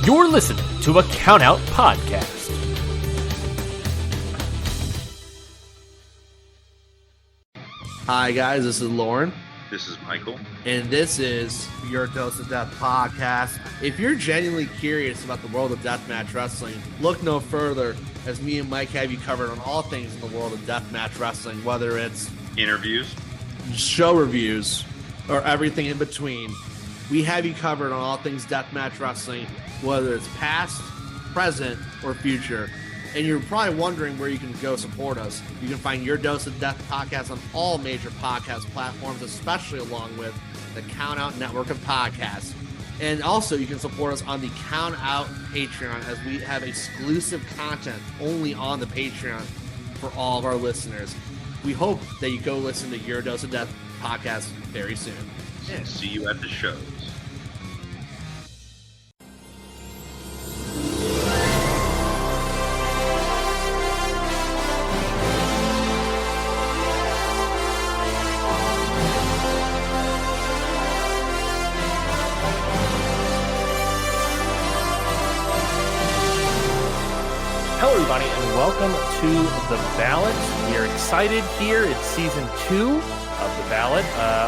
You're listening to a Countout Podcast. Hi guys, this is Lauren. This is Michael. And this is Your Dose of Death Podcast. If you're genuinely curious about the world of deathmatch wrestling, look no further, as me and Mike have you covered on all things in the world of deathmatch wrestling, whether it's interviews, show reviews, or everything in between. We have you covered on all things deathmatch wrestling, whether it's past, present, or future. And you're probably wondering where you can go support us. You can find Your Dose of Death podcast on all major podcast platforms, especially along with the Countout network of podcasts. And also, you can support us on the Countout Patreon, as we have exclusive content only on the Patreon for all of our listeners. We hope that you go listen to Your Dose of Death podcast very soon. and see you at the shows. Hello, everybody, and welcome to The Ballot. We are excited here. It's season 2 of The Ballot.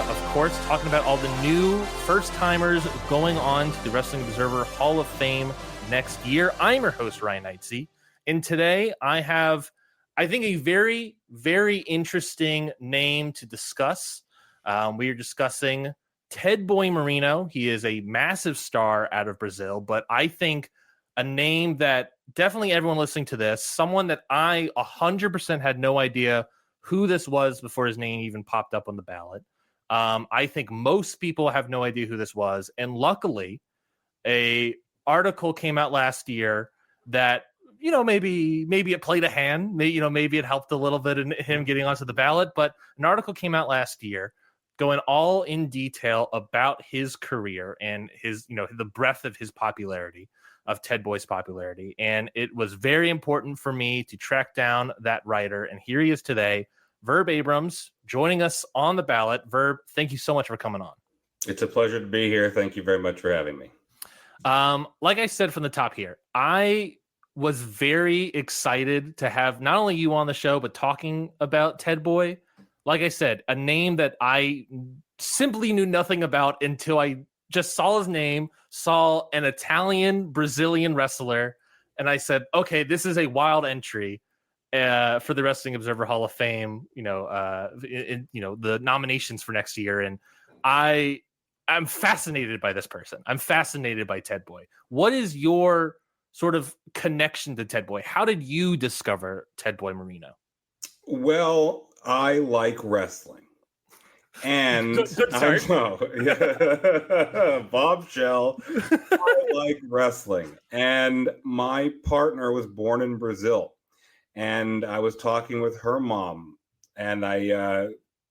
Of course, talking about all the new first-timers going on to the Wrestling Observer Hall of Fame next year. I'm your host, Ryan Knightsey, and today I have, I think, a very, very interesting name to discuss. We are discussing Ted Boy Marino. He is a massive star out of Brazil, but I think a name that definitely everyone listening to this, someone that I 100% had no idea who this was before his name even popped up on the ballot. I think most people have no idea who this was. And luckily, a article came out last year that, you know, maybe it played a hand, maybe it helped a little bit in him getting onto the ballot. But an article came out last year going all in detail about his career and his, the breadth of his popularity, of Ted Boy's popularity. And it was very important for me to track down that writer. And here he is today, Verb Abrams, joining us on the ballot. Verb, thank you so much for coming on. It's a pleasure to be here. Thank you very much for having me. Like I said from the top here, I was very excited to have not only you on the show, but talking about Ted Boy. Like I said, a name that I simply knew nothing about until I just saw his name, saw an Italian Brazilian wrestler, and I said, okay, this is a wild entry for the Wrestling Observer Hall of Fame, the nominations for next year. And I'm fascinated by this person. I'm fascinated by Ted Boy. What is your sort of connection to Ted Boy? How did you discover Ted Boy Marino? Well, I like wrestling. And I know, bombshell, I like wrestling. And my partner was born in Brazil. And I was talking with her mom. And I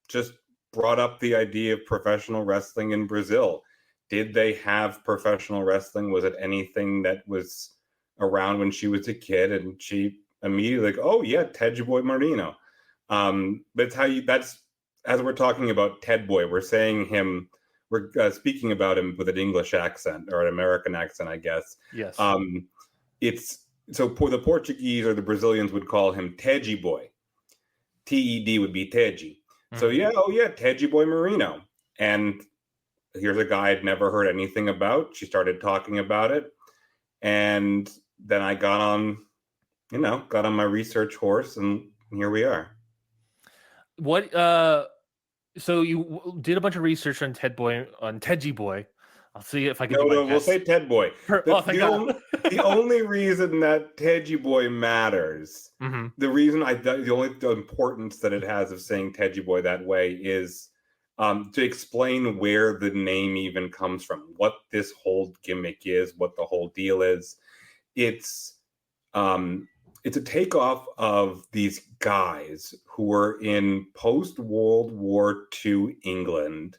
just brought up the idea of professional wrestling in Brazil. Did they have professional wrestling? Was it anything that was around when she was a kid? And she immediately like, oh, yeah, Ted Boy Marino. That's how that's, as we're talking about Ted Boy, we're speaking about him with an English accent or an American accent, I guess. Yes. The Portuguese or the Brazilians would call him Teji Boy. Ted would be Teji. Mm-hmm. So Teji Boy Marino. And here's a guy I'd never heard anything about. She started talking about it. And then I got on my research horse, and here we are. So you did a bunch of research on Teji Boy. I'll see if I can. We'll say Ted Boy. The only reason that Teji Boy matters, mm-hmm. the only importance that it has of saying Teji Boy that way is to explain where the name even comes from, what this whole gimmick is, what the whole deal is. It's a takeoff of these guys who were in post-World War II England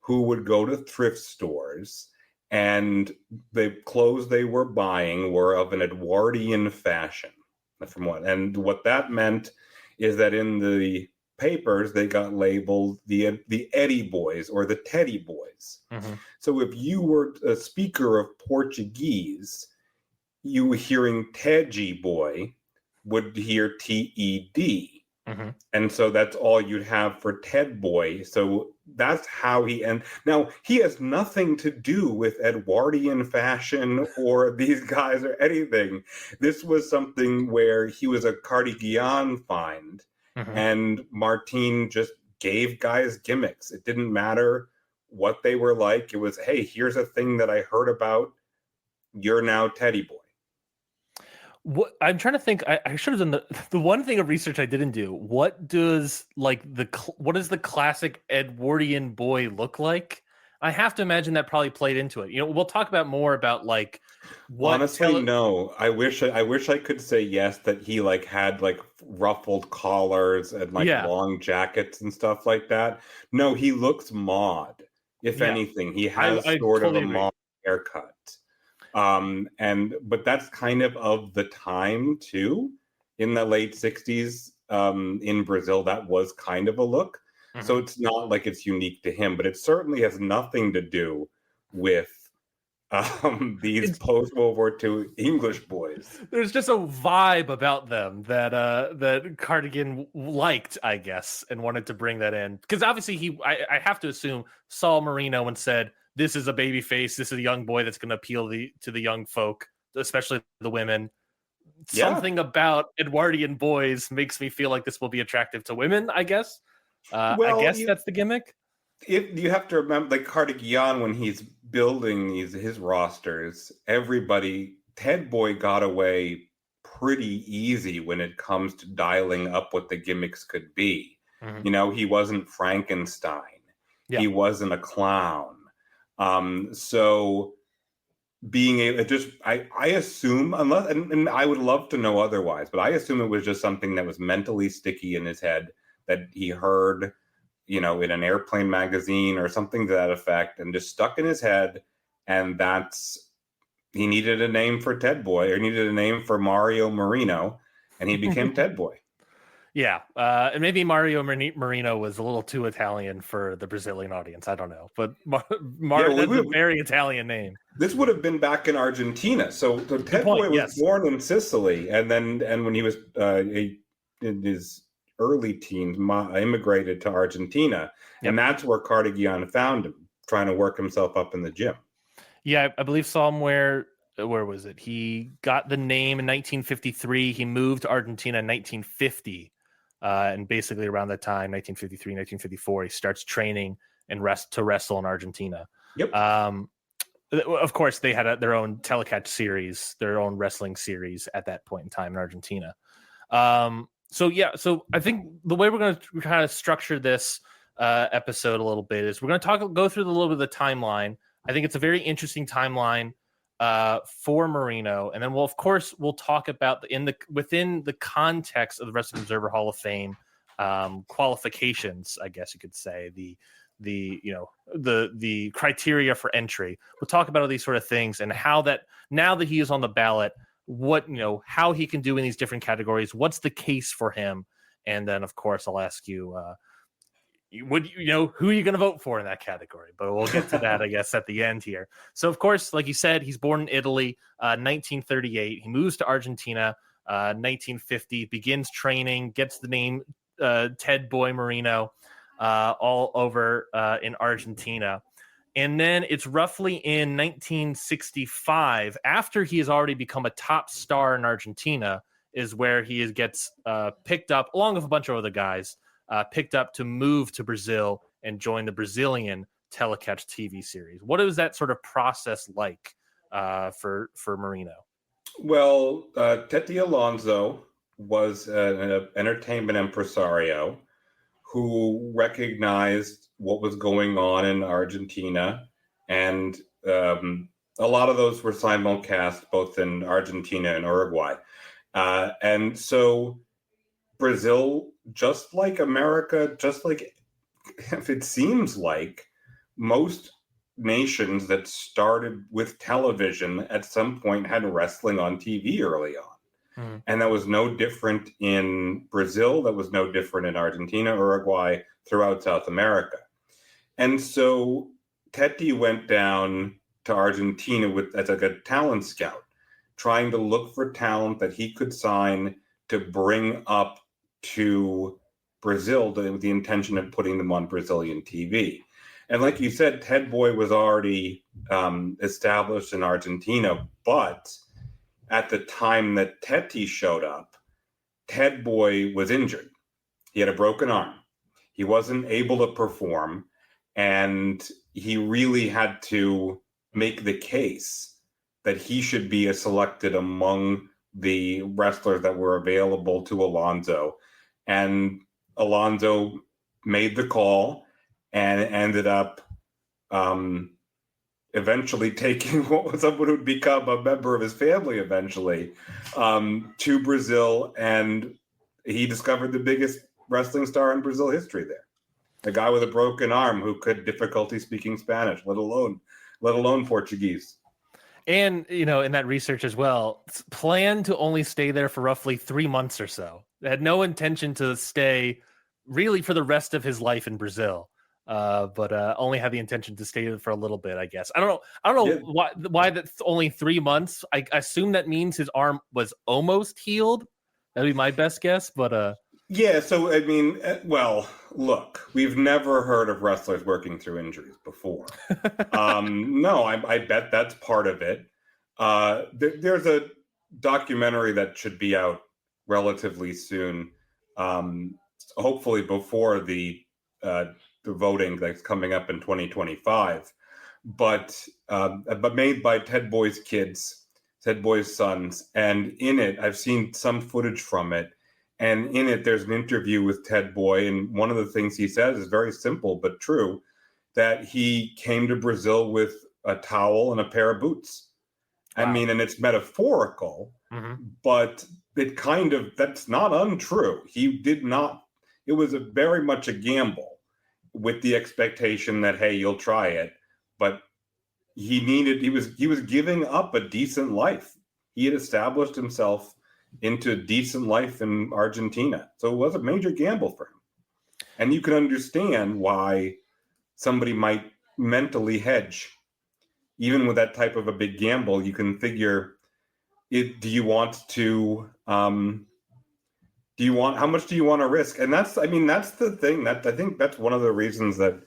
who would go to thrift stores, and the clothes they were buying were of an Edwardian fashion. And what that meant is that in the papers, they got labeled the Eddie Boys or the Teddy Boys. Mm-hmm. So if you were a speaker of Portuguese you hearing Tedgy Boy would hear T-E-D. Mm-hmm. And so that's all you'd have for Ted Boy. So that's how he now he has nothing to do with Edwardian fashion or these guys or anything. This was something where he was a Cardigan find, and Martine just gave guys gimmicks. It didn't matter what they were like. It was, hey, here's a thing that I heard about. You're now Teddy Boy. What I'm trying to think, I should have done the one thing of research I didn't do. What does what does the classic Edwardian boy look like? I have to imagine that probably played into it. We'll talk about more about like what. Honestly, no. I wish I could say yes, that he like had like ruffled collars and like long jackets and stuff like that. No, he looks mod. If anything, he has sort of a mod haircut. But that's kind of the time too. In the late 60s, in Brazil, that was kind of a look. So it's not like it's unique to him, but it certainly has nothing to do with these post-World War II English boys. There's just a vibe about them that Cardigan liked, I guess, and wanted to bring that in. Because obviously I have to assume, saw Marino and said, this is a baby face. This is a young boy that's going to appeal to the young folk, especially the women. Yeah. Something about Edwardian boys makes me feel like this will be attractive to women, I guess. I guess that's the gimmick. If you have to remember, like Cardigan, when he's building his rosters, Ted Boy got away pretty easy when it comes to dialing up what the gimmicks could be. He wasn't Frankenstein. Yeah. He wasn't a clown. So being able to I assume, unless, and I would love to know otherwise, but I assume it was just something that was mentally sticky in his head that he heard, in an airplane magazine or something to that effect, and just stuck in his head. And he needed a name for Ted Boy, or needed a name for Mario Marino, and he became Ted Boy. Yeah, and maybe Mario Marino was a little too Italian for the Brazilian audience. I don't know, but Mario is a very Italian name. This would have been back in Argentina. So Ted Boy was born in Sicily, and when he was in his early teens, immigrated to Argentina, and that's where Cardigan found him, trying to work himself up in the gym. Yeah, I believe somewhere. Where was it? He got the name in 1953. He moved to Argentina in 1950. And basically around that time, 1953, 1954, he starts training and to wrestle in Argentina. Yep. Of course, they had their own Telecatch series, their own wrestling series at that point in time in Argentina. So I think the way we're going to kind of structure this episode a little bit is we're going to go through a little bit of the timeline. I think it's a very interesting timeline for Marino, and then we'll talk about within the context of the Wrestling Observer Hall of Fame qualifications, I guess you could say, the criteria for entry. We'll talk about all these sort of things and how that now that he is on the ballot, how he can do in these different categories, what's the case for him, and then of course I'll ask you who are you going to vote for in that category? But we'll get to that, I guess, at the end here. So, of course, like you said, he's born in Italy, 1938. He moves to Argentina, 1950, begins training, gets the name Ted Boy Marino all over in Argentina. And then it's roughly in 1965, after he has already become a top star in Argentina, is where he gets picked up, along with a bunch of other guys, picked up to move to Brazil and join the Brazilian Telecatch TV series. What is that sort of process like for Marino? Well, Tete Alonso was an entertainment impresario who recognized what was going on in Argentina, and a lot of those were simulcast both in Argentina and Uruguay. And so Brazil, just like America, just like if it seems like most nations that started with television at some point had wrestling on TV early on. Mm-hmm. And that was no different in Brazil. That was no different in Argentina, Uruguay, throughout South America. And so Tete went down to Argentina as like a talent scout. trying to look for talent that he could sign to bring up to Brazil with the intention of putting them on Brazilian TV. And like you said, Ted Boy was already established in Argentina, but at the time that Teti showed up, Ted Boy was injured. He had a broken arm. He wasn't able to perform, and he really had to make the case that he should be selected among the wrestlers that were available to Alonso. And Alonso made the call and ended up eventually taking someone who'd become a member of his family eventually to Brazil, and he discovered the biggest wrestling star in Brazil history there. A guy with a broken arm who could difficulty speaking Spanish, let alone Portuguese. And, in that research as well, planned to only stay there for roughly 3 months or so. Had no intention to stay really for the rest of his life in Brazil. But only had the intention to stay for a little bit, I guess. I don't know why that's only 3 months. I assume that means his arm was almost healed. That'd be my best guess. But yeah. So I mean, well, look, we've never heard of wrestlers working through injuries before. No, I bet that's part of it. There's a documentary that should be out relatively soon, hopefully before the voting that's coming up in 2025, but made by Ted Boy's kids, Ted Boy's sons. And in it, I've seen some footage from it. And in it, there's an interview with Ted Boy. And one of the things he says is very simple, but true, that he came to Brazil with a towel and a pair of boots. Wow. I mean, and it's metaphorical, but that's not untrue. He did not, it was very much a gamble, with the expectation that, hey, you'll try it. But he was giving up a decent life. He had established himself into a decent life in Argentina. So it was a major gamble for him. And you can understand why somebody might mentally hedge. Even with that type of a big gamble, you can figure, do you want to, how much do you want to risk? And that's the thing that I think that's one of the reasons that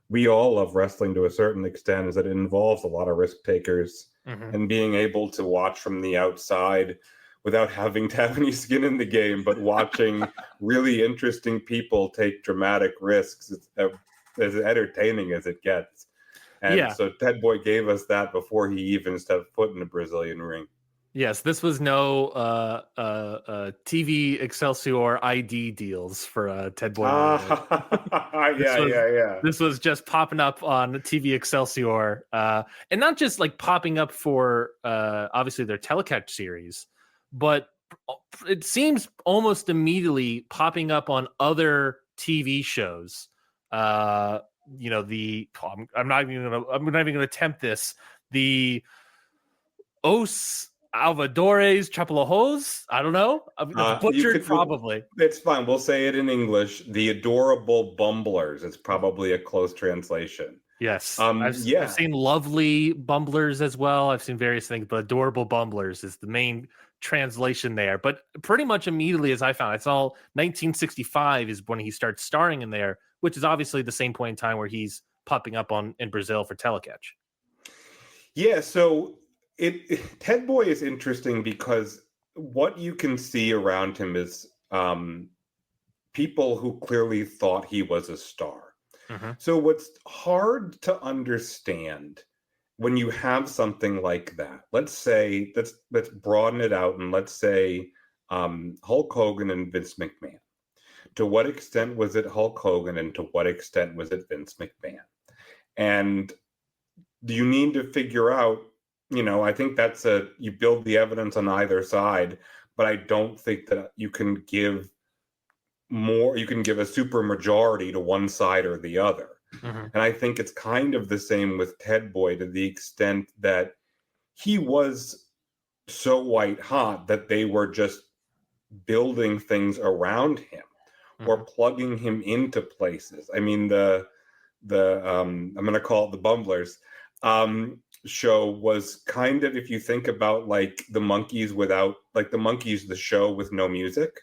we all love wrestling to a certain extent, is that it involves a lot of risk takers and being able to watch from the outside without having to have any skin in the game, but watching really interesting people take dramatic risks. It's as entertaining as it gets. And so Ted Boy gave us that before he even stepped foot in the Brazilian ring. Yes, this was no TV Excelsior ID deals for Ted Boy. This was just popping up on TV Excelsior, and not just like popping up for obviously their Telecatch series, but it seems almost immediately popping up on other TV shows. I'm not even gonna attempt this. The Os Alvadores Chapelajos. I don't know. Butchered probably. It's fine. We'll say it in English. The Adorable Bumblers is probably a close translation. Yes. I've seen Lovely Bumblers as well. I've seen various things, but Adorable Bumblers is the main translation there. But pretty much immediately, as I found, it's all 1965 is when he starts starring in there, which is obviously the same point in time where he's popping up in Brazil for Telecatch. Yeah. So Ted Boy is interesting because what you can see around him is people who clearly thought he was a star. So what's hard to understand when you have something like that, let's say, let's broaden it out, and let's say Hulk Hogan and Vince McMahon. To what extent was it Hulk Hogan, and to what extent was it Vince McMahon? And you need to figure out, I think you build the evidence on either side, but I don't think that you can give a super majority to one side or the other. And I think it's kind of the same with Ted Boy, to the extent that he was so white hot that they were just building things around him or plugging him into places. I mean, I'm going to call it the Bumblers. show was kind of, if you think about like the Monkees the show with no music.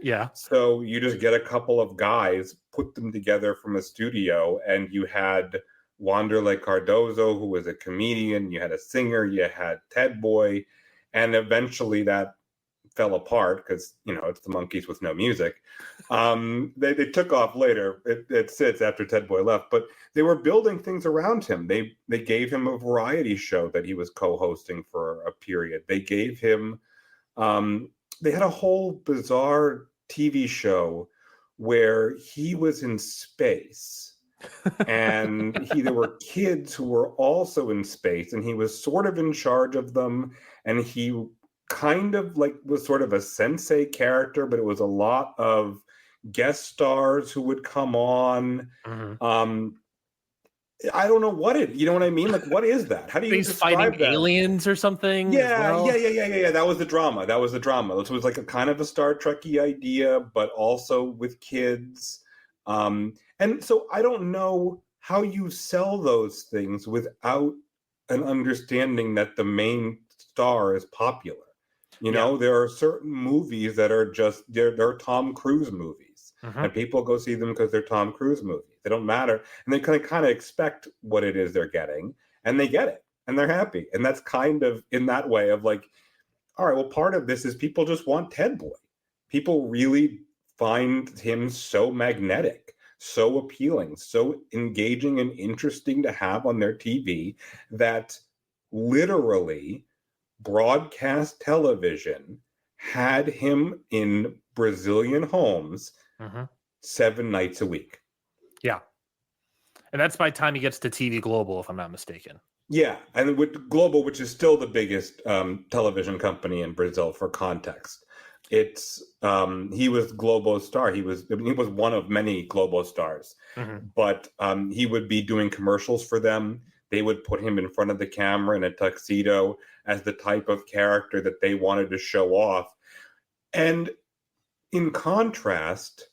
Yeah. So you just get a couple of guys, put them together from a studio, and you had Wanderlei Cardozo, who was a comedian, you had a singer, you had Ted Boy, and eventually that fell apart because, it's the Monkees with no music. They took off later. It sits after Ted Boy left, but they were building things around him. They gave him a variety show that he was co-hosting for a period. They gave him, they had a whole bizarre TV show where he was in space. And there were kids who were also in space, and he was sort of in charge of them, and he kind of like was sort of a sensei character, but it was a lot of guest stars who would come on. Mm-hmm. I don't know you know what I mean? Like, what is that? How do you He's describe fighting that? aliens or something? Yeah. That was the drama. This was like a kind of a Star Trek-y idea, but also with kids. And so I don't know how you sell those things without an understanding that the main star is popular. There are certain movies that are just, they're Tom Cruise movies. Mm-hmm. And people go see them because they're Tom Cruise movies. They don't matter. And they kind of expect what it is they're getting, and they get it, and they're happy. And that's kind of in that way of like, all right, well, part of this is people just want Ted Boy. People really find him so magnetic, so appealing, so engaging and interesting to have on their TV that literally broadcast television had him in Brazilian homes 7 nights a week. Yeah. And that's by the time he gets to TV Global, if I'm not mistaken. Yeah. And with Global, which is still the biggest television company in Brazil, for context. It's he was Globo's star. He was one of many Globo stars, but he would be doing commercials for them. They would put him in front of the camera in a tuxedo as the type of character that they wanted to show off. And in contrast,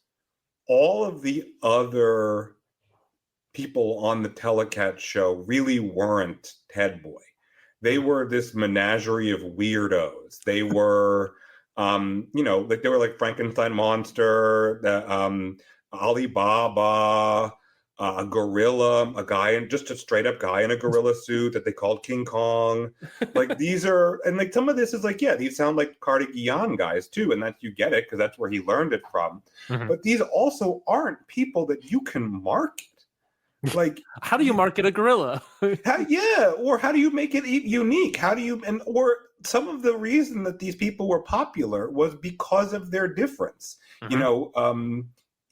all of the other people on the Telecatch show really weren't Ted Boy. They were this menagerie of weirdos. They were, like they were like Frankenstein Monster, Alibaba, a gorilla, just a straight up guy in a gorilla suit that they called King Kong. Like these are, and like some of this is like, yeah, these sound like Cardigan guys too. And that you get it because that's where he learned it from. Mm-hmm. But these also aren't people that you can market. Like, how do you market a gorilla? Or how do you make it unique? Or some of the reason that these people were popular was because of their difference.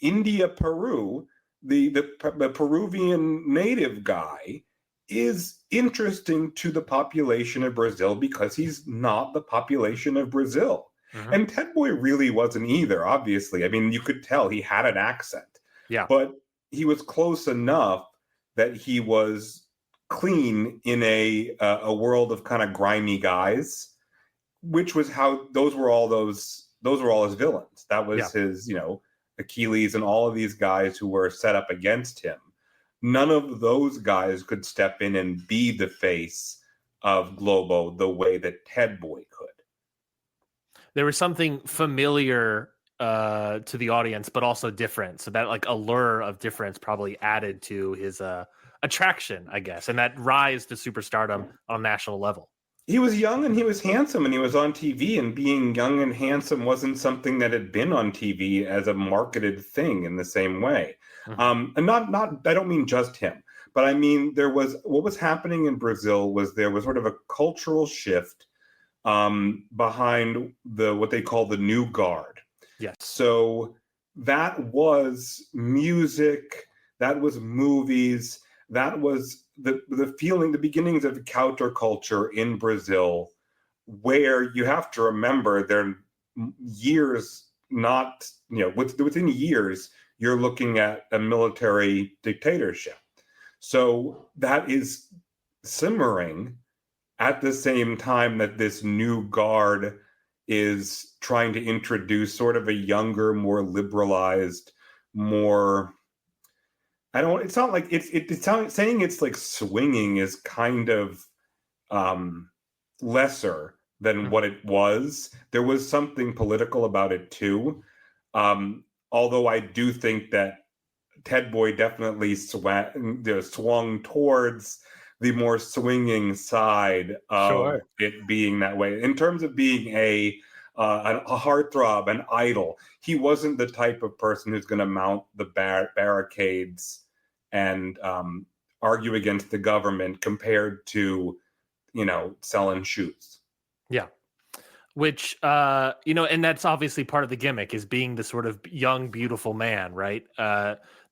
India, Peru, the Peruvian native guy is interesting to the population of Brazil because he's not the population of Brazil. Mm-hmm. And Ted Boy really wasn't either, obviously. I mean, you could tell he had an accent. Yeah. But he was close enough that he was clean in a world of kind of grimy guys, which was how those were all his villains. That was his, Achilles and all of these guys who were set up against him. None of those guys could step in and be the face of Globo the way that Ted Boy could. There was something familiar to the audience, but also different. So that like allure of difference probably added to his attraction, I guess, and that rise to superstardom on a national level. He was young and he was handsome and he was on TV, and being young and handsome wasn't something that had been on TV as a marketed thing in the same way. Mm-hmm. And not, I don't mean just him, but I mean, what was happening in Brazil was there was sort of a cultural shift behind what they call the new guard. Yes. So that was music, that was movies, that was the feeling, the beginnings of counterculture in Brazil, where you have to remember they're years, not, within years, you're looking at a military dictatorship. So that is simmering at the same time that this new guard is trying to introduce sort of a younger, more liberalized, more, it's not like it's saying it's like swinging is kind of lesser than what it was. There was something political about it too. Although I do think that Ted Boy definitely swung towards the more swinging side of it being that way. In terms of being a heartthrob, an idol, he wasn't the type of person who's going to mount the barricades and argue against the government compared to, selling shoes. Yeah. Which, and that's obviously part of the gimmick, is being the sort of young, beautiful man, right?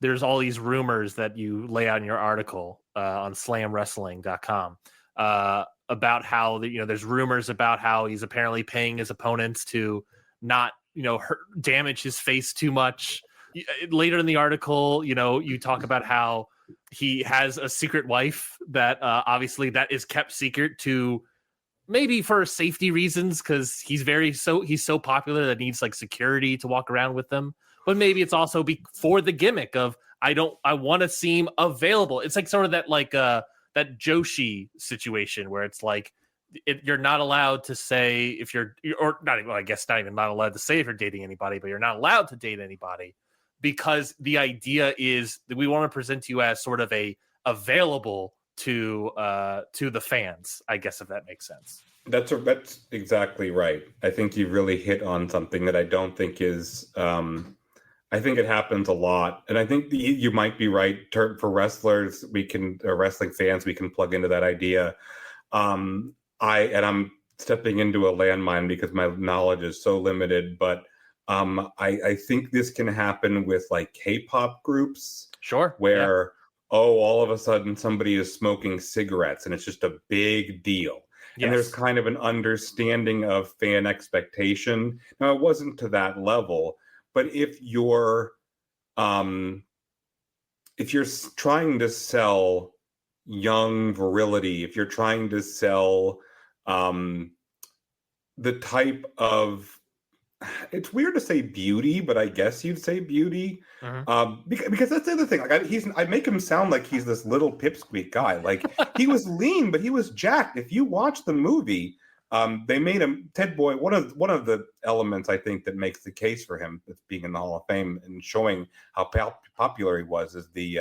There's all these rumors that you lay out in your article on slamwrestling.com about how, there's rumors about how he's apparently paying his opponents to not, damage his face too much. Later in the article, you talk about how he has a secret wife that obviously that is kept secret to maybe for safety reasons, because he's so popular that needs like security to walk around with them. But maybe it's also for the gimmick of I want to seem available. It's like sort of that that Joshi situation where it's like you're not allowed to say if you're, or not even, I guess not even not allowed to say if you're dating anybody, but you're not allowed to date anybody, because the idea is that we want to present you as sort of a available to the fans, I guess, if that makes sense. That's exactly right. I think you really hit on something that I don't think is. I think it happens a lot, and I think you might be right. For wrestlers, wrestling fans, we can plug into that idea. I'm stepping into a landmine because my knowledge is so limited, but I think this can happen with like K-pop groups, sure, where all of a sudden somebody is smoking cigarettes and it's just a big deal. Yes. And there's kind of an understanding of fan expectation. Now, it wasn't to that level, but if you're trying to sell young virility, if you're trying to sell the type of, it's weird to say beauty, but I guess you'd say beauty, because that's the other thing. Like I make him sound like he's this little pipsqueak guy. Like he was lean, but he was jacked. If you watch the movie, they made him Ted Boy. One of the elements I think that makes the case for him as being in the Hall of Fame and showing how popular he was is they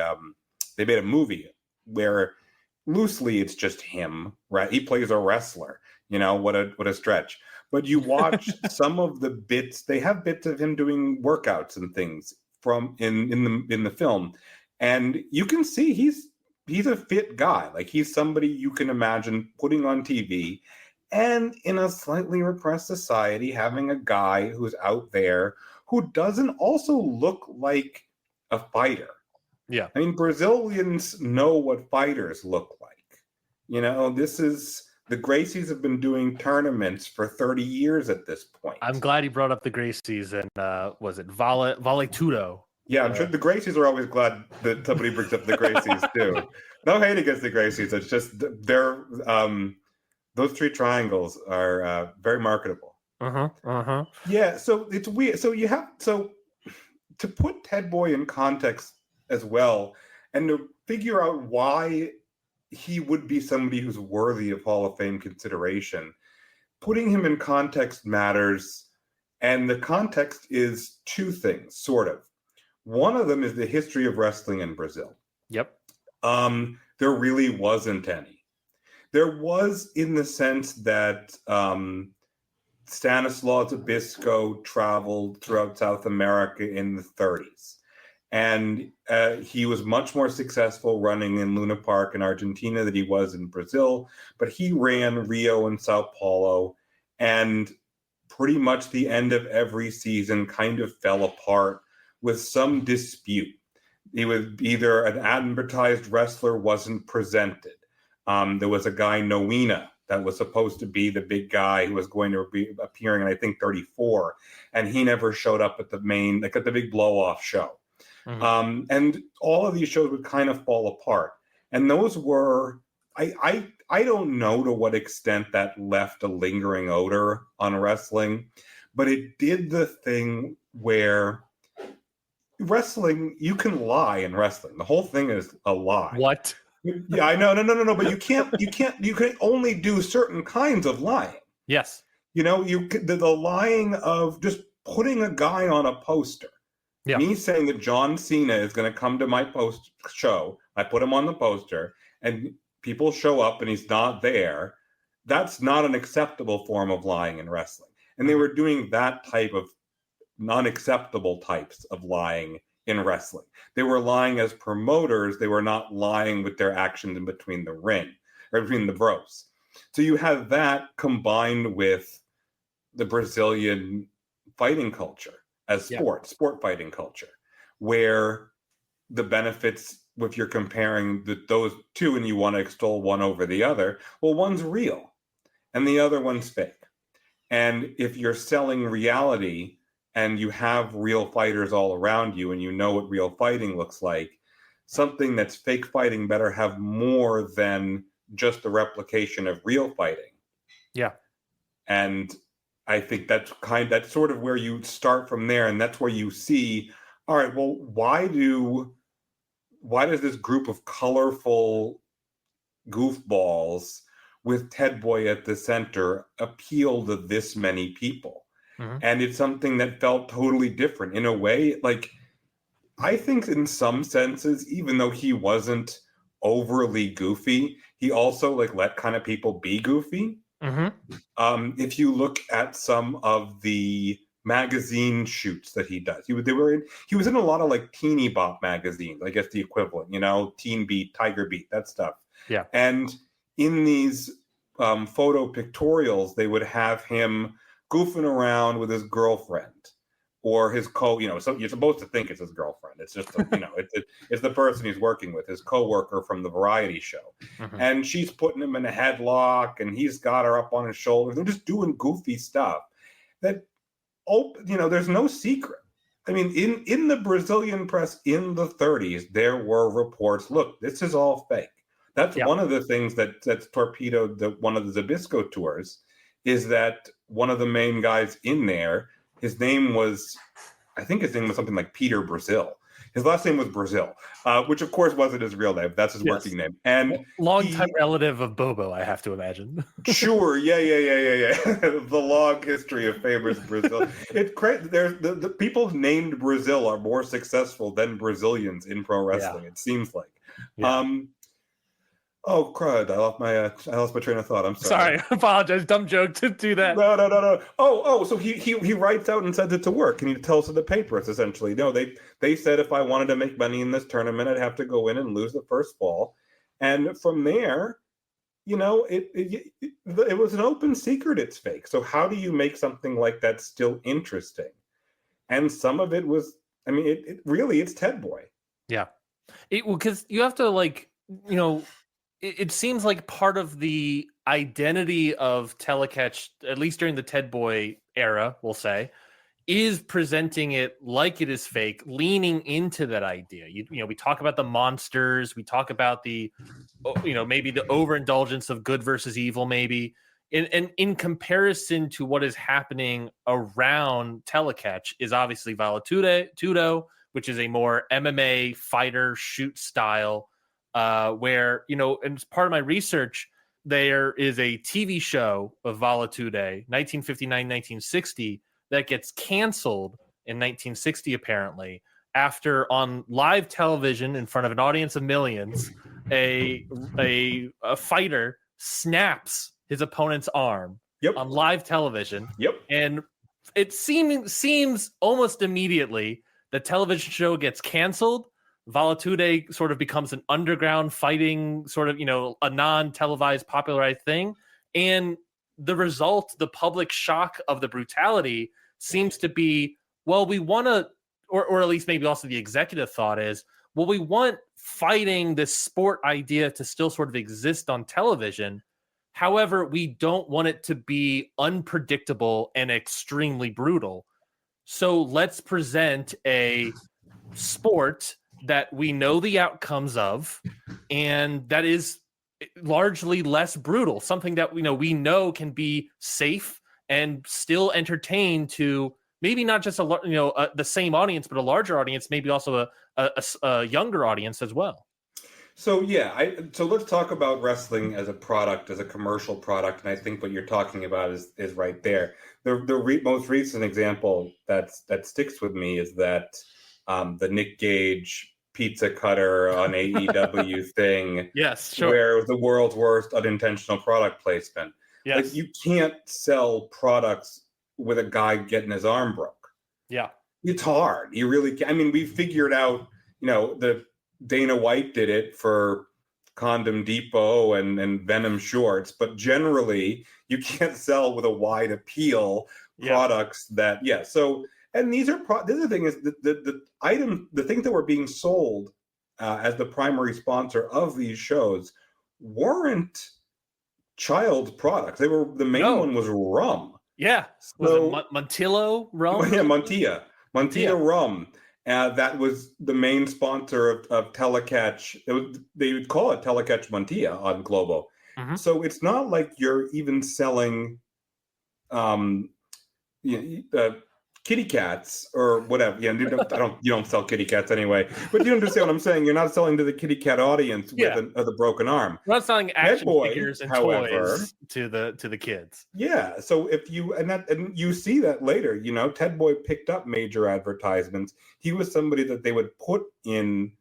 made a movie where loosely it's just him, right? He plays a wrestler. What a stretch. But you watch some of the bits; they have bits of him doing workouts and things from in the film, and you can see he's a fit guy. Like he's somebody you can imagine putting on TV, and in a slightly repressed society, having a guy who's out there who doesn't also look like a fighter. Yeah, I mean, Brazilians know what fighters look like. This is. The Gracies have been doing tournaments for 30 years at this point. I'm glad you brought up the Gracies and was it Vale Tudo? Yeah, I'm sure the Gracies are always glad that somebody brings up the Gracies too. No hate against the Gracies. It's just they're those three triangles are very marketable. Yeah, so it's weird. So to put Ted Boy in context as well, and to figure out why he would be somebody who's worthy of Hall of Fame consideration. Putting him in context matters, and the context is two things, sort of. One of them is the history of wrestling in Brazil. Yep. There really wasn't any. There was in the sense that Stanislaw Zbyszko traveled throughout South America in the 30s. And he was much more successful running in Luna Park in Argentina than he was in Brazil. But he ran Rio and Sao Paulo, and pretty much the end of every season kind of fell apart with some dispute. It was either an advertised wrestler wasn't presented. There was a guy, Noina, that was supposed to be the big guy who was going to be appearing in, I think, 34. And he never showed up at the big blow-off show. And all of these shows would kind of fall apart. And those were, I don't know to what extent that left a lingering odor on wrestling, but it did the thing where wrestling, you can lie in wrestling. The whole thing is a lie. What? Yeah, I know. No. But you can only do certain kinds of lying. Yes. The lying of just putting a guy on a poster. Yeah. Me saying that John Cena is going to come to my post show, I put him on the poster, and people show up and he's not there. That's not an acceptable form of lying in wrestling. And they were doing that type of non-acceptable types of lying in wrestling. They were lying as promoters. They were not lying with their actions in between the ring or between the ropes. So you have that combined with the Brazilian fighting culture as sport fighting culture, where the benefits, if you're comparing those two and you want to extol one over the other, well, one's real and the other one's fake. And if you're selling reality and you have real fighters all around you and you know what real fighting looks like, something that's fake fighting better have more than just the replication of real fighting. Yeah. And I think that's sort of where you start from there. And that's where you see, all right, well, why does this group of colorful goofballs with Ted Boy at the center appeal to this many people? Mm-hmm. And it's something that felt totally different in a way. Like, I think in some senses, even though he wasn't overly goofy, he also let kind of people be goofy. Mm-hmm. If you look at some of the magazine shoots that he does, he was in a lot of teeny bop magazines, I guess the equivalent, Teen Beat, Tiger Beat, that stuff. Yeah. And in these photo pictorials, they would have him goofing around with his girlfriend or his so you're supposed to think it's his girlfriend. It's just, it's the person he's working with, his coworker from the variety show. Mm-hmm. And she's putting him in a headlock and he's got her up on his shoulders. They're just doing goofy stuff that, there's no secret. I mean, in the Brazilian press in the 30s, there were reports, look, this is all fake. That's one of the things that's torpedoed one of the Zabisco tours, is that one of the main guys in there, I think his name was something like Peter Brazil. His last name was Brazil, which of course wasn't his real name. That's his working name. And longtime relative of Bobo, I have to imagine. Sure, yeah. The long history of famous Brazil. It's crazy. There's the people named Brazil are more successful than Brazilians in pro wrestling. It seems like. Yeah. Oh crud! I lost my train of thought. I'm sorry. Sorry, apologize. Dumb joke to do that. No. Oh. So he writes out and sends it to work, and he tells to the papers essentially. No, they said if I wanted to make money in this tournament, I'd have to go in and lose the first fall, and from there, it was an open secret. It's fake. So how do you make something like that still interesting? And some of it was, it really it's Ted Boy. Yeah, because you have to It seems like part of the identity of Telecatch, at least during the Ted Boy era, we'll say, is presenting it like it is fake, leaning into that idea. We talk about the monsters, we talk about the, maybe the overindulgence of good versus evil, maybe. And in comparison to what is happening around Telecatch is obviously Tudo, which is a more MMA fighter shoot style. Where, and as part of my research, there is a TV show of Valatude, 1959-1960, that gets canceled in 1960, apparently, after on live television in front of an audience of millions, a fighter snaps his opponent's arm on live television. Yep. And it seems almost immediately the television show gets canceled. Valatude sort of becomes an underground fighting sort of, a non-televised popularized thing. And the result, the public shock of the brutality seems to be, well, we want to, or at least maybe also the executive thought is, well, we want fighting, this sport idea to still sort of exist on television. However, we don't want it to be unpredictable and extremely brutal. So let's present a sport that we know the outcomes of, and that is largely less brutal, something that we know can be safe and still entertain to maybe not just the same audience, but a larger audience, maybe also a younger audience as well. So yeah, so let's talk about wrestling as a product, as a commercial product, and I think what you're talking about is right there. The most recent example that sticks with me is that the Nick Gage pizza cutter on AEW thing, Yes, sure. where it was the world's worst unintentional product placement. Yes. Like, you can't sell products with a guy getting his arm broke. Yeah. It's hard. You really can. I mean, we figured out, the Dana White did it for Condom Depot and Venom shorts, but generally you can't sell with a wide appeal products that, So, and these are, the other thing is the things that were being sold as the primary sponsor of these shows weren't child products. They were, the main one was rum. Yeah. So, was it Montillo rum? Yeah, Montilla rum. That was the main sponsor of Telecatch. They would call it Telecatch Montilla on Globo. Mm-hmm. So it's not like you're even selling kitty cats or whatever. Yeah, you don't sell kitty cats anyway. But you understand what I'm saying. You're not selling to the kitty cat audience with a broken arm. We're not selling action figures and toys to the kids. Yeah. So if you and you see that later, Ted Boy picked up major advertisements. He was somebody that they would put in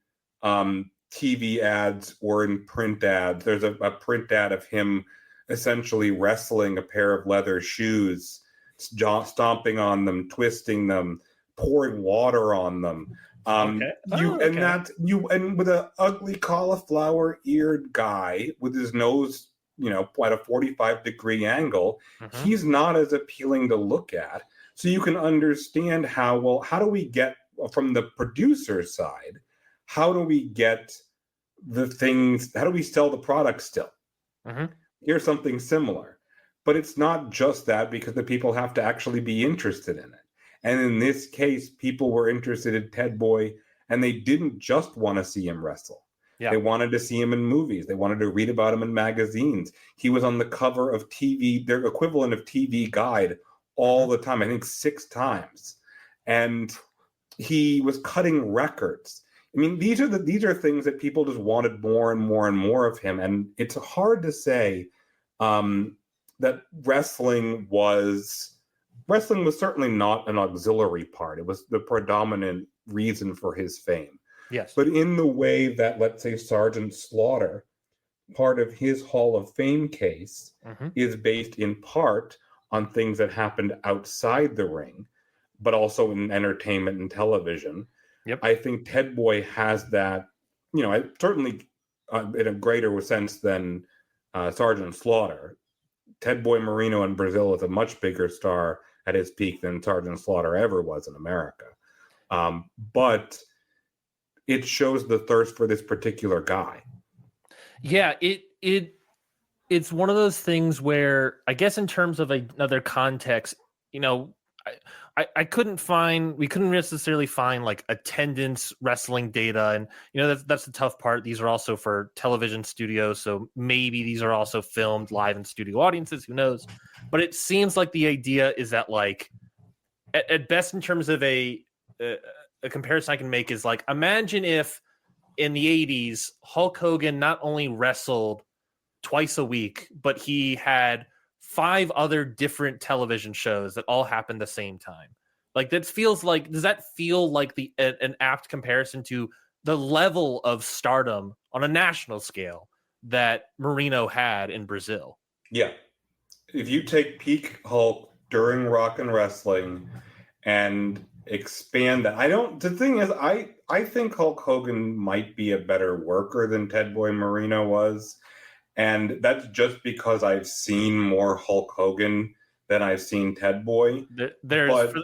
TV ads or in print ads. There's a print ad of him essentially wrestling a pair of leather shoes, stomping on them, twisting them, pouring water on them. And with an ugly cauliflower-eared guy with his nose, at a 45-degree angle, he's not as appealing to look at. So you can understand how do we get, from the producer's side, how do we get the things, how do we sell the product still? Here's something similar. But it's not just that, because the people have to actually be interested in it. And in this case, people were interested in Ted Boy, and they didn't just want to see him wrestle. Yeah. They wanted to see him in movies. They wanted to read about him in magazines. He was on the cover of TV, their equivalent of TV Guide, all the time, I think 6 times. And he was cutting records. I mean, these are things that people just wanted more and more and more of him. And it's hard to say that wrestling was certainly not an auxiliary part. It was the predominant reason for his fame. Yes. But in the way that, let's say, Sergeant Slaughter, part of his Hall of Fame case is based in part on things that happened outside the ring, but also in entertainment and television. Yep. I think Ted Boy has that, certainly in a greater sense than Sergeant Slaughter. Ted Boy Marino in Brazil is a much bigger star at his peak than Sergeant Slaughter ever was in America. But it shows the thirst for this particular guy. Yeah, it's one of those things where, I guess, in terms of another context, we couldn't necessarily find like attendance wrestling data, and that's the tough part. These are also for television studios, so maybe these are also filmed live in studio audiences, who knows. But it seems like the idea is that, like, at best, in terms of a comparison I can make, is like, imagine if in the 80s Hulk Hogan not only wrestled twice a week, but he had 5 other different television shows that all happened the same time. Like, does that feel like an apt comparison to the level of stardom on a national scale that Marino had in Brazil? Yeah. If you take peak Hulk during Rock and Wrestling and expand that, the thing is, I think Hulk Hogan might be a better worker than Ted Boy Marino was. And that's just because I've seen more Hulk Hogan than I've seen Ted Boy.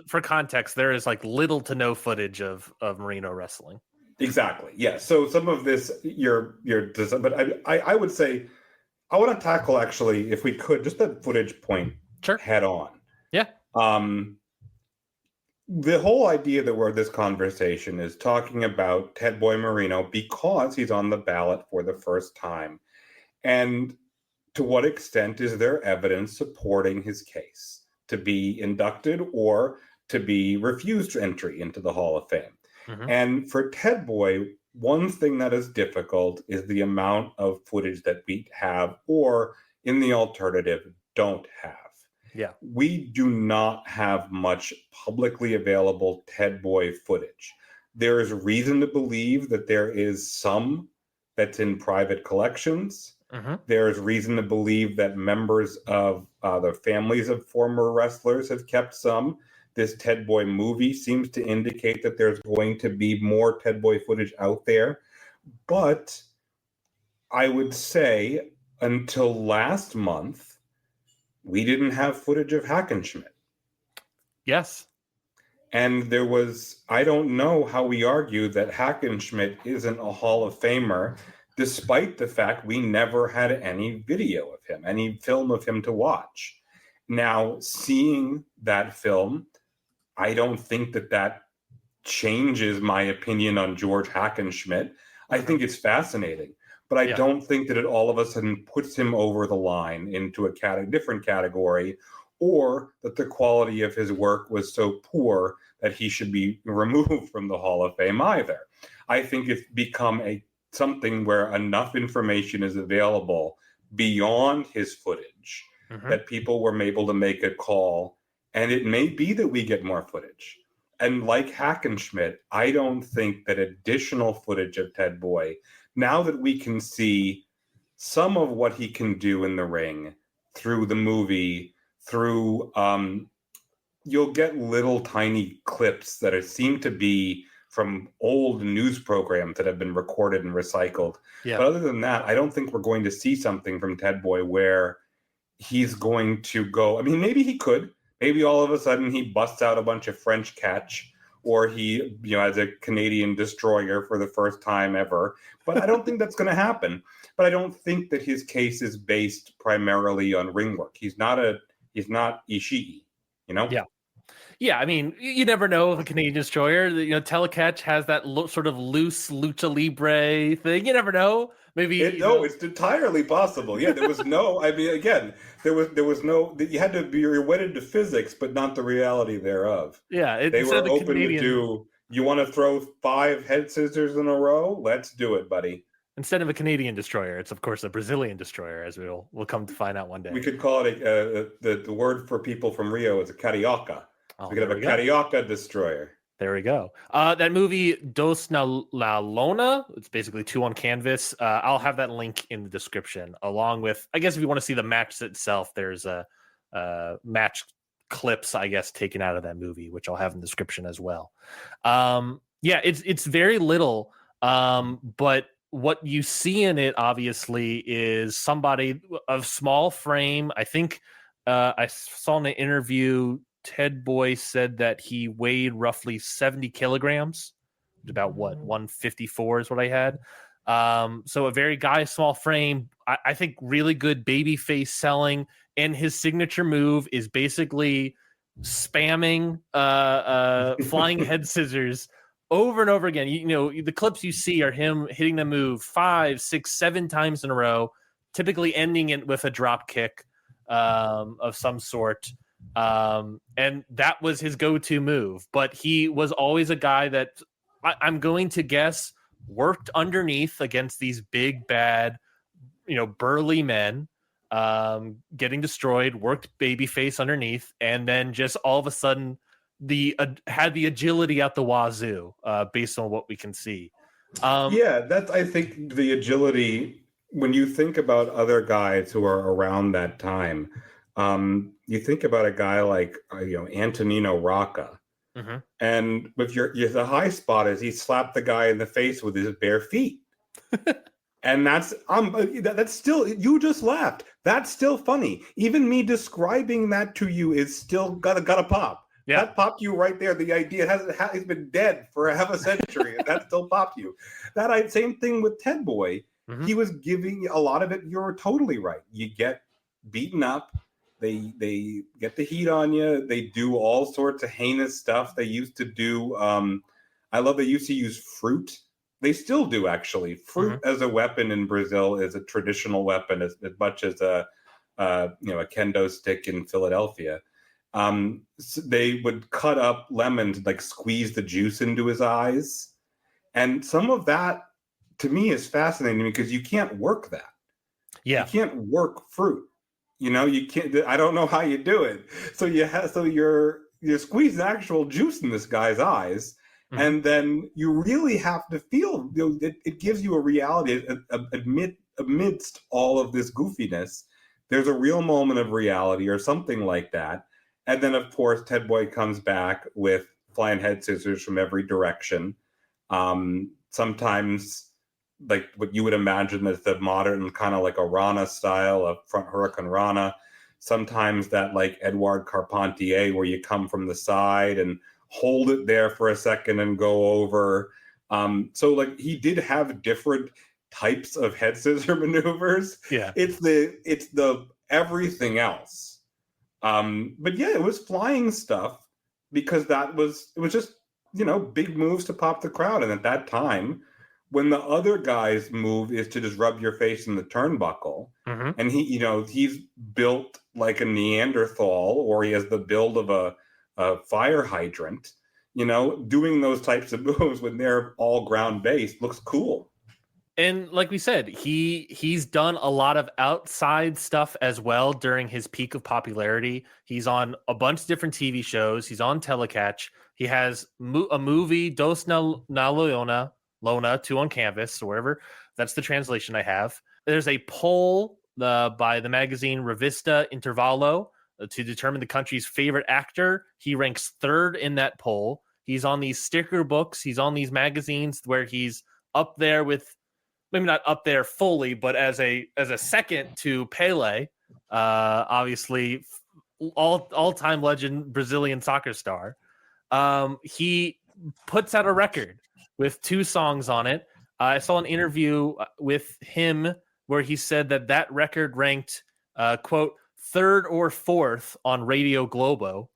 For context, there is like little to no footage of Marino wrestling. Exactly. Yeah. So some of this, but I would say, I want to tackle, actually, if we could, just that footage point head on. Yeah. The whole idea that we're this conversation is talking about Ted Boy Marino because he's on the ballot for the first time. And to what extent is there evidence supporting his case to be inducted or to be refused entry into the Hall of Fame? And for Ted Boy, one thing that is difficult is the amount of footage that we have, or in the alternative, don't have. Yeah. We do not have much publicly available Ted Boy footage. There is reason to believe that there is some that's in private collections. There is reason to believe that members of the families of former wrestlers have kept some. This Ted Boy movie seems to indicate that there's going to be more Ted Boy footage out there. But I would say until last month, we didn't have footage of Hackenschmidt. Yes. And there was, I don't know how we argue that Hackenschmidt isn't a Hall of Famer, despite the fact we never had any video of him, any film of him to watch. Now, seeing that film, I don't think that changes my opinion on George Hackenschmidt. I think it's fascinating, but I don't think that it all of a sudden puts him over the line into a different category, or that the quality of his work was so poor that he should be removed from the Hall of Fame either. I think it's become something where enough information is available beyond his footage that people were able to make a call, and it may be that we get more footage. And like Hackenschmidt, I don't think that additional footage of Ted Boy, now that we can see some of what he can do in the ring through the movie, through you'll get little tiny clips that seem to be from old news programs that have been recorded and recycled. Yeah. But other than that, I don't think we're going to see something from Ted Boy where he's going to go. I mean, maybe he could. Maybe all of a sudden he busts out a bunch of French catch, or he, has a Canadian destroyer for the first time ever. But I don't think that's going to happen. But I don't think that his case is based primarily on ring work. He's not Ishii, Yeah. Yeah, I mean, you never know with a Canadian destroyer. Telecatch has that sort of loose lucha libre thing. You never know. Maybe it's entirely possible. Yeah, there was no. I mean, again, there was no. You had to be wedded to physics, but not the reality thereof. Yeah, they were open to do. You want to throw 5 head scissors in a row? Let's do it, buddy. Instead of a Canadian destroyer, it's of course a Brazilian destroyer, as we'll come to find out one day. We could call it the word for people from Rio is a carioca. So we could have a carioca destroyer. There we go. That movie Dos na La Lona, it's basically 2 on canvas. I'll have that link in the description, along with, I guess if you want to see the match itself, there's a match clips, I guess, taken out of that movie, which I'll have in the description as well. It's very little, but what you see in it, obviously, is somebody of small frame. I think I saw in an interview, Ted Boy said that he weighed roughly 70 kilograms, about 154 is what I had. So a very small frame. I think really good baby face selling, and his signature move is basically spamming flying head scissors over and over again. The clips you see are him hitting the move 5, 6, 7 times in a row, typically ending it with a drop kick of some sort. And that was his go-to move, but he was always a guy that I'm going to guess worked underneath against these big, bad, burly men, getting destroyed, worked babyface underneath, and then just all of a sudden had the agility out the wazoo, based on what we can see. That's, I think, the agility. When you think about other guys who are around that time, you think about a guy like Antonino Rocca, and with the high spot is he slapped the guy in the face with his bare feet, and that's still, you just laughed. That's still funny. Even me describing that to you is still got a pop. Yeah. That popped you right there. The idea has been dead for half a century, and that still popped you. That same thing with Ted Boy. He was giving a lot of it. You're totally right. You get beaten up. They get the heat on you. They do all sorts of heinous stuff. They used to do. I love they used to use fruit. They still do, actually. Fruit as a weapon in Brazil is a traditional weapon as much as a kendo stick in Philadelphia. So they would cut up lemons, like squeeze the juice into his eyes, And some of that, to me, is fascinating because you can't work that. Yeah. You can't work fruit. You can't. I don't know how you do it. So you're squeezing actual juice in this guy's eyes, and then you really have to feel. It gives you a reality amidst all of this goofiness. There's a real moment of reality or something like that, and then of course Ted Boy comes back with flying head scissors from every direction. Sometimes like what you would imagine as the modern kind of like a Rana style of front Hurricane Rana. Sometimes that like Edouard Carpentier where you come from the side and hold it there for a second and go over. So like he did have different types of head scissor maneuvers. Yeah. It's the everything else. But yeah, it was flying stuff because it was just, big moves to pop the crowd. And at that time, when the other guy's move is to just rub your face in the turnbuckle, and he's built like a Neanderthal, or he has the build of a fire hydrant, doing those types of moves when they're all ground based looks cool. And like we said, he's done a lot of outside stuff as well during his peak of popularity. He's on a bunch of different TV shows. He's on Telecatch. He has a movie, Dos na Lona, 2 on Canvas, or wherever. That's the translation I have. There's a poll by the magazine Revista Intervalo to determine the country's favorite actor. He ranks 3rd in that poll. He's on these sticker books. He's on these magazines where he's up there with, maybe not up there fully, but as a second to Pele, obviously all-time legend Brazilian soccer star. He puts out a record with 2 songs on it. I saw an interview with him where he said that record ranked, quote, 3rd or 4th on Radio Globo.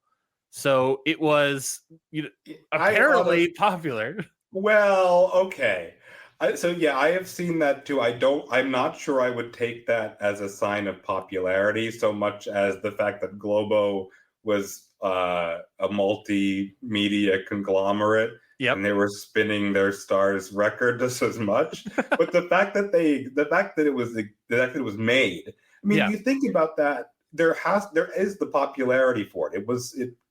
So it was apparently popular. Well, okay. I have seen that too. I'm not sure I would take that as a sign of popularity so much as the fact that Globo was a multimedia conglomerate. Yep. And they were spinning their stars record just as much. But the fact that it was made. I mean, You think about that. There is the popularity for it.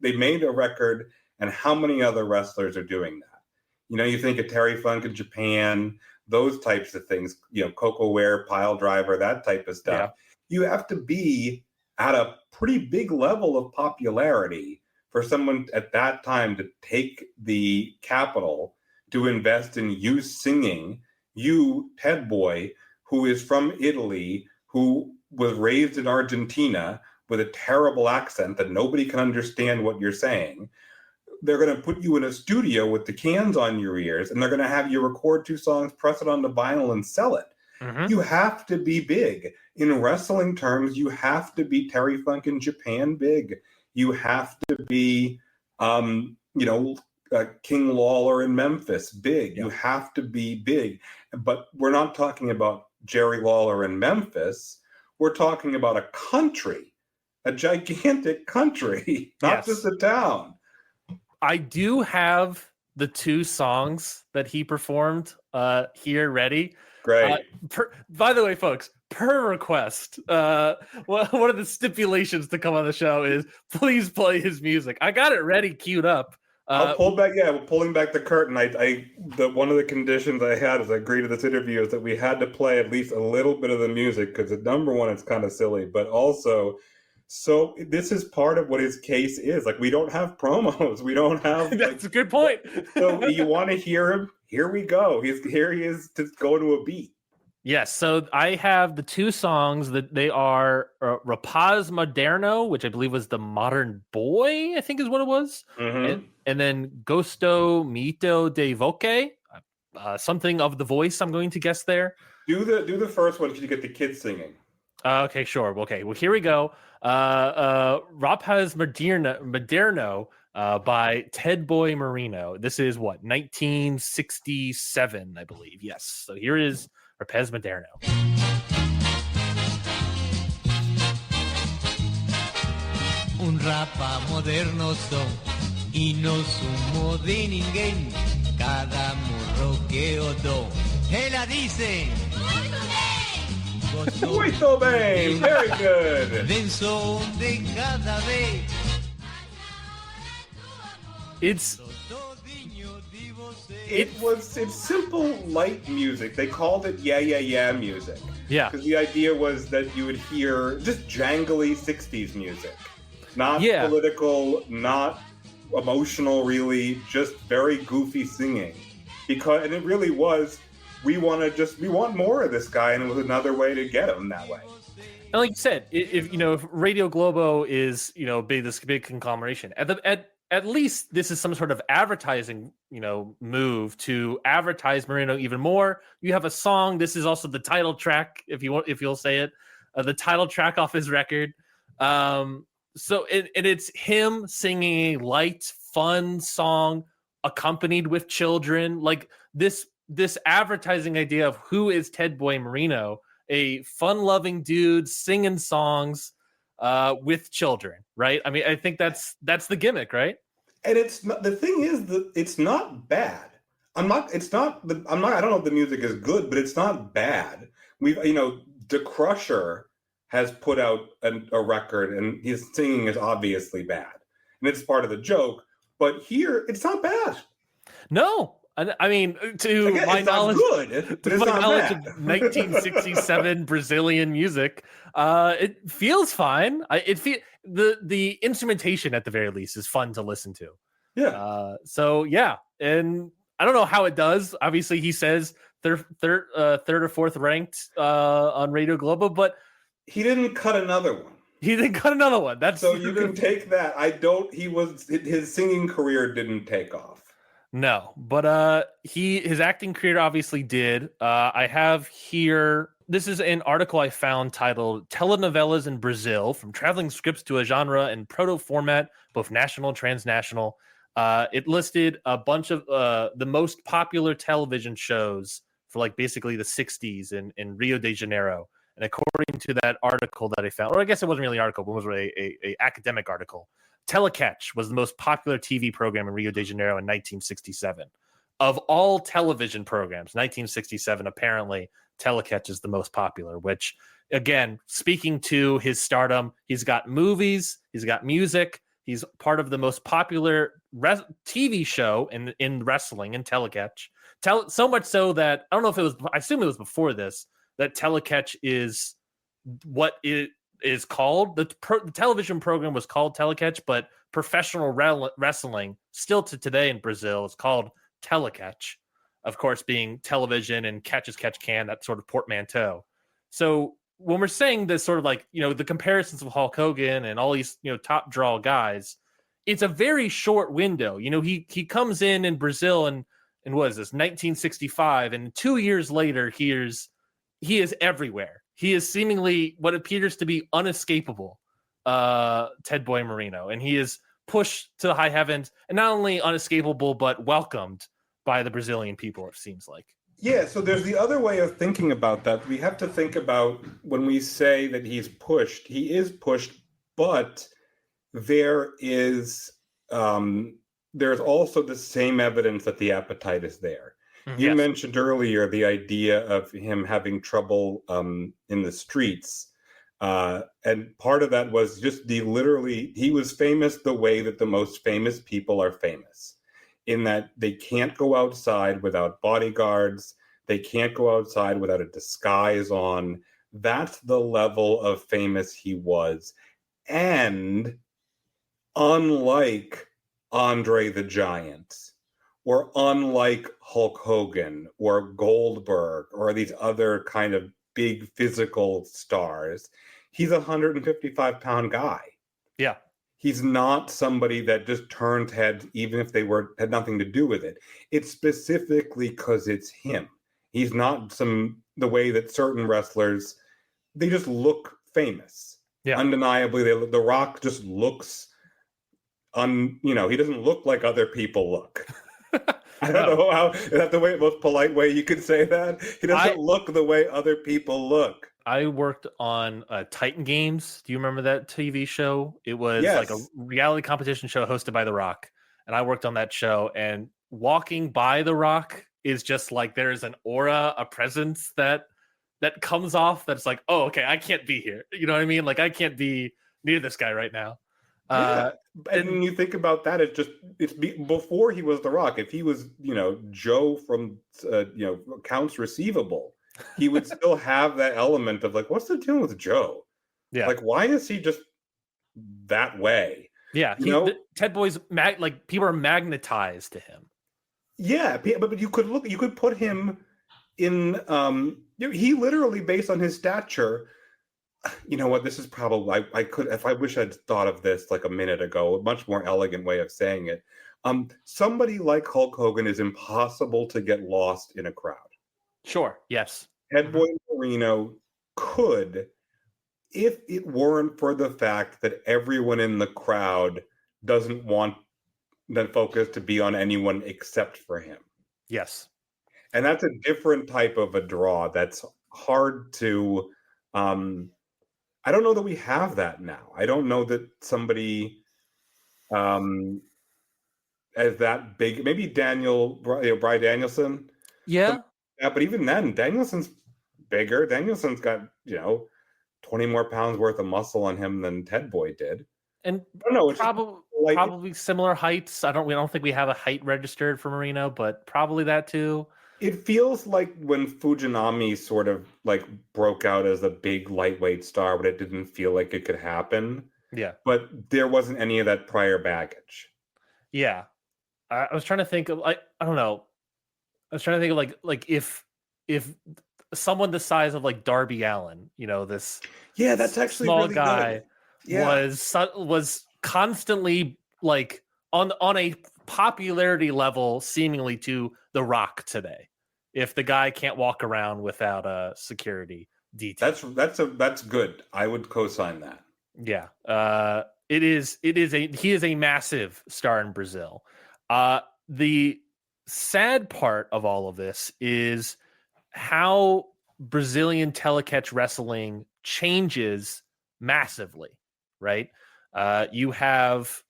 They made a record, and how many other wrestlers are doing that? You think of Terry Funk in Japan, those types of things. Coco Ware, Pile Driver, that type of stuff. Yeah. You have to be at a pretty big level of popularity for someone at that time to take the capital to invest in you singing, you, Ted Boy, who is from Italy, who was raised in Argentina with a terrible accent that nobody can understand what you're saying. They're going to put you in a studio with the cans on your ears, and they're going to have you record 2 songs, press it onto vinyl, and sell it. You have to be big. In wrestling terms, you have to be Terry Funk in Japan big. You have to be, King Lawler in Memphis, big. Yeah. You have to be big. But we're not talking about Jerry Lawler in Memphis. We're talking about a country, a gigantic country, not just a town. I do have the 2 songs that he performed here ready. Great. By the way, folks, per request, one of the stipulations to come on the show is please play his music. I got it ready, queued up. I'll pull back. Yeah, we're pulling back the curtain. One of the conditions I had as I agreed to this interview is that we had to play at least a little bit of the music because number one, it's kind of silly, but also, so this is part of what his case is. Like, we don't have promos. We don't have. That's a good point. So you want to hear him? Here we go. Here he is to go to a beat. Yes, so I have the 2 songs that they are Rapaz Moderno, which I believe was the Modern Boy, I think is what it was, and then Gosto Mito de Voce, something of the voice. I'm going to guess there. Do the first one because you get the kids singing. Okay, sure. Okay, well here we go. Rapaz Moderno by Ted Boy Marino. This is what, 1967, I believe. Yes. So here is Rapaz Moderno. Un rapa moderno sou e não sumo de ninguém. Cada parroquio do. Ella dice. Muito bem, very good. Denso de cada vez. It's simple light music. They called it yeah music. Yeah. Because the idea was that you would hear just jangly 60s music. Not political, not emotional really, just very goofy singing. And it really was, we want more of this guy, and it was another way to get him that way. And like you said, if Radio Globo is, this big conglomeration, at least this is some sort of advertising, move to advertise Marino even more. You have a song. This is also the title track, if you'll say it, the title track off his record. So it's him singing a light, fun song accompanied with children. Like this advertising idea of who is Ted Boy Marino, a fun-loving dude singing songs with children, right? I mean, I think that's the gimmick, right? And it's not, the thing is that it's not bad. I don't know if the music is good, but it's not bad. The Crusher has put out a record, and his singing is obviously bad, and it's part of the joke. But here, it's not bad. No. I mean, to my knowledge, good, but to it's my not knowledge bad. of 1967 Brazilian music, it feels fine. The instrumentation at the very least is fun to listen to. Yeah. And I don't know how it does. Obviously, he says third or fourth ranked on Radio Globo, but he didn't cut another one. That's so you can take that. His singing career didn't take off. No, but his acting career obviously did. I have here, this is an article I found titled Telenovelas in Brazil, from traveling scripts to a genre and proto format, both national and transnational. It listed a bunch of the most popular television shows for basically the 60s in Rio de Janeiro. And according to that article that I found, or I guess it wasn't really an article, but it was a academic article, Telecatch was the most popular TV program in Rio de Janeiro in 1967. Of all television programs, 1967, apparently, Telecatch is the most popular, which, again, speaking to his stardom, he's got movies, he's got music, he's part of the most popular TV show in wrestling, in Telecatch. So much so that, I don't know if it was, I assume it was before this, that Telecatch is what it is called. The television program was called Telecatch, but professional wrestling still to today in Brazil is called Telecatch, of course, being television and catch as catch can, that sort of portmanteau. So when we're saying this sort of the comparisons of Hulk Hogan and all these top draw guys, it's a very short window. He comes in Brazil and what is this, 1965, and 2 years later he is everywhere. He is seemingly what appears to be unescapable, Ted Boy Marino, and he is pushed to the high heavens, and not only unescapable, but welcomed by the Brazilian people, it seems like. Yeah, so there's the other way of thinking about that. We have to think about when we say that he is pushed, but there's also the same evidence that the appetite is there. You mentioned earlier the idea of him having trouble in the streets. And part of that was just he was famous the way that the most famous people are famous, in that they can't go outside without bodyguards. They can't go outside without a disguise on. That's the level of famous he was. And unlike Andre the Giant, or unlike Hulk Hogan or Goldberg or these other kind of big physical stars, he's a 155-pound guy. Yeah. He's not somebody that just turns heads even if they had nothing to do with it. It's specifically because it's him. He's not the way that certain wrestlers, they just look famous. Yeah. Undeniably, The Rock just looks, he doesn't look like other people look. I don't know how, is that the most polite way you could say that? He doesn't look the way other people look. I worked on Titan Games. Do you remember that TV show? It was like a reality competition show hosted by The Rock. And I worked on that show, and walking by The Rock is just like there's an aura, a presence that comes off that's like, oh, okay, I can't be here. You know what I mean? Like I can't be near this guy right now. And when you think about that, before he was The Rock. If he was, Joe from, accounts receivable, he would still have that element of like, what's the deal with Joe? Yeah. Like, why is he just that way? Yeah. Ted Boy's people are magnetized to him. Yeah. But you could put him in, he literally, based on his stature, you know what? This is probably I wish I'd thought of this like a minute ago, a much more elegant way of saying it. Somebody like Hulk Hogan is impossible to get lost in a crowd. Sure. Yes. Ted Boy Marino could, if it weren't for the fact that everyone in the crowd doesn't want the focus to be on anyone except for him. Yes. And that's a different type of a draw that's hard to I don't know that we have that now. I don't know that somebody as that big, maybe Bryan Danielson. Yeah. But even then, Danielson's bigger. Danielson's got, 20 more pounds worth of muscle on him than Ted Boy did. And I don't know, it's probably similar heights. We don't think we have a height registered for Marino, but probably that too. It feels like when Fujinami sort of like broke out as a big lightweight star, but it didn't feel like it could happen. Yeah. But there wasn't any of that prior baggage. Yeah. I was trying to think of I don't know. I was trying to think of like if someone the size of like Darby Allin, this that's actually small really guy good. was constantly like on a popularity level seemingly to The Rock today. If the guy can't walk around without a security detail, that's good. I would co-sign that. Yeah. He is a massive star in Brazil. The sad part of all of this is how Brazilian telecatch wrestling changes massively, right? You have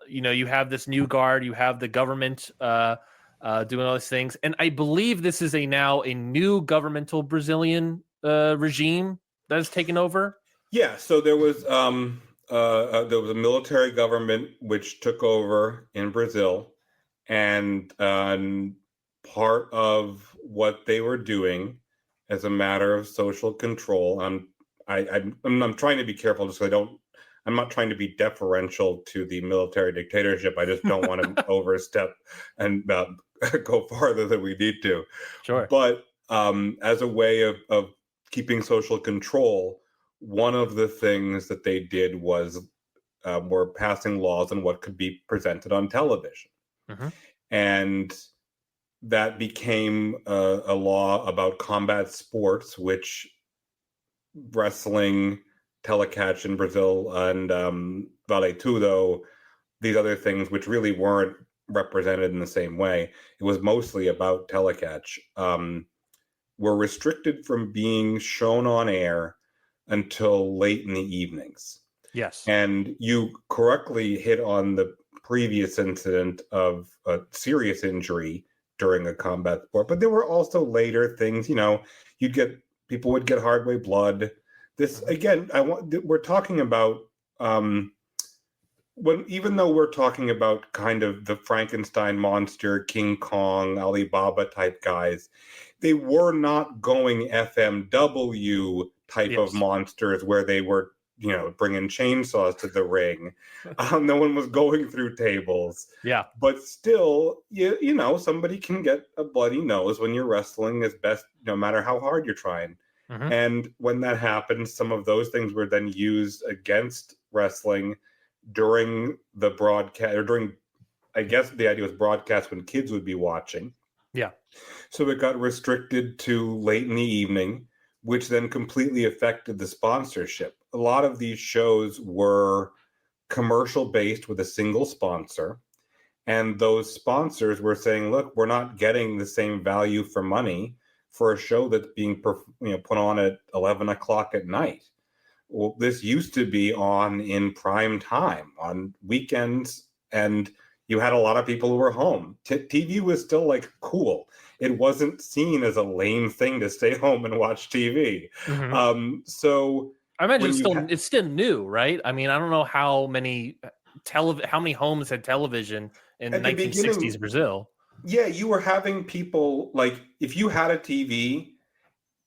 you have this new guard, you have the government doing all these things, and I believe this is now a new governmental Brazilian regime that has taken over. Yeah, so there was a military government which took over in Brazil, and part of what they were doing as a matter of social control. I'm trying to be careful just so I'm not trying to be deferential to the military dictatorship. I just don't want to overstep and go farther than we need to. Sure. But as a way of keeping social control, one of the things that they did was were passing laws on what could be presented on television. Mm-hmm. And that became a law about combat sports, which wrestling, Telecatch in Brazil, and Vale Tudo, these other things, which really weren't represented in the same way. It was mostly about Telecatch, were restricted from being shown on air until late in the evenings. Yes. And you correctly hit on the previous incident of a serious injury during a combat sport, but there were also later things, people would get hard way blood. This again, we're talking about even though we're talking about kind of the Frankenstein monster, King Kong, Alibaba type guys, they were not going FMW type of monsters where they were, bringing chainsaws to the ring. No one was going through tables. Yeah. But still, somebody can get a bloody nose when you're wrestling as best, no matter how hard you're trying. Mm-hmm. And when that happens, some of those things were then used against wrestling during the broadcast, or during, I guess the idea was broadcast when kids would be watching. Yeah. So it got restricted to late in the evening, which then completely affected the sponsorship. A lot of these shows were commercial based with a single sponsor. And those sponsors were saying, look, we're not getting the same value for money for a show that's being put on at 11 o'clock at night. Well, this used to be on in prime time on weekends, and You had a lot of people who were home. TV was still like cool. It wasn't seen as a lame thing to stay home and watch TV. So I imagine it's still new, right? I mean, I don't know how many homes had television in the 1960s Brazil. Yeah, you were having people like, if you had a TV,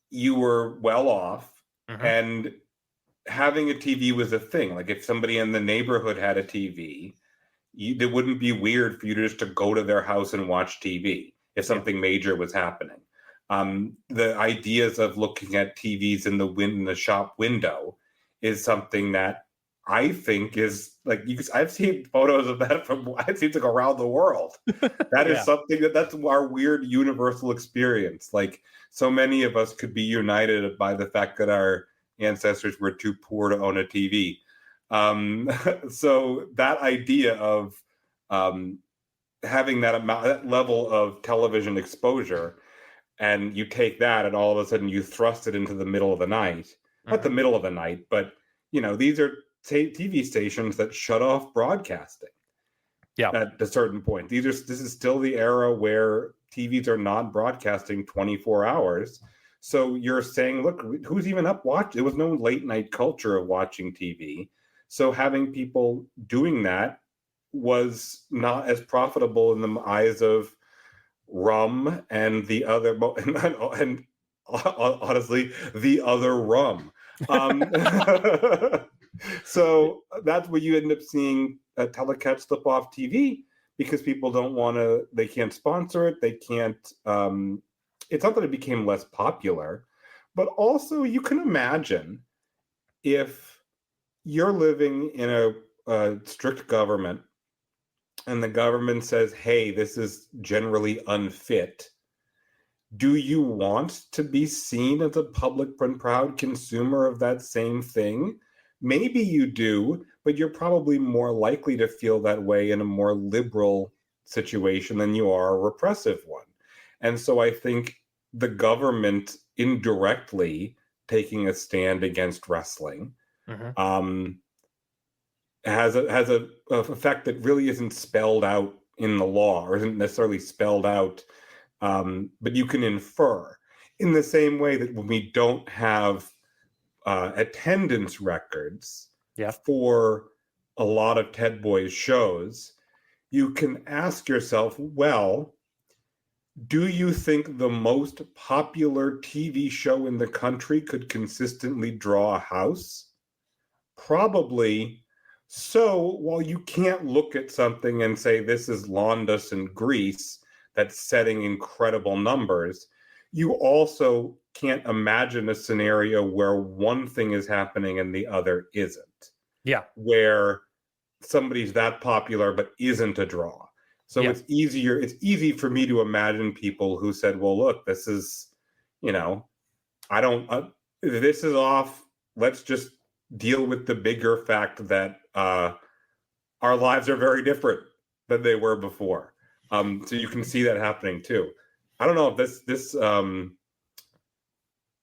you were well off, and having a TV was a thing. Like if somebody in the neighborhood had a TV, it wouldn't be weird for you just to go to their house and watch TV if something major was happening. The ideas of looking at TVs in the shop window is something that I think is like, I've seen photos of that it seems like around the world. That is something that's our weird universal experience. Like so many of us could be united by the fact that our ancestors were too poor to own a TV. So that idea of having that level of television exposure, and you take that and all of a sudden you thrust it into the middle of the night, not the middle of the night, but these are TV stations that shut off broadcasting at a certain point. This is still the era where TVs are not broadcasting 24 hours. So you're saying, look, who's even up watching? There was no late night culture of watching TV. So having people doing that was not as profitable in the eyes of rum and the other, and honestly, the other rum. So that's where you end up seeing Telecatch slip off TV, because people they can't sponsor it. They can't, it's not that it became less popular, but also you can imagine if you're living in a strict government and the government says, hey, this is generally unfit. Do you want to be seen as a public and proud consumer of that same thing? Maybe you do, but you're probably more likely to feel that way in a more liberal situation than you are a repressive one. And so I think the government indirectly taking a stand against wrestling has a effect that really isn't spelled out in the law, or isn't necessarily spelled out, but you can infer. In the same way that when we don't have attendance records for a lot of Ted Boy's shows, you can ask yourself, well, do you think the most popular TV show in the country could consistently draw a house? Probably. So while you can't look at something and say this is Londus and Greece that's setting incredible numbers, you also can't imagine a scenario where one thing is happening and the other isn't. Yeah. Where somebody's that popular but isn't a draw. So it's easy for me to imagine people who said, well, look, this is, this is off. Let's just deal with the bigger fact that our lives are very different than they were before. So you can see that happening too. I don't know if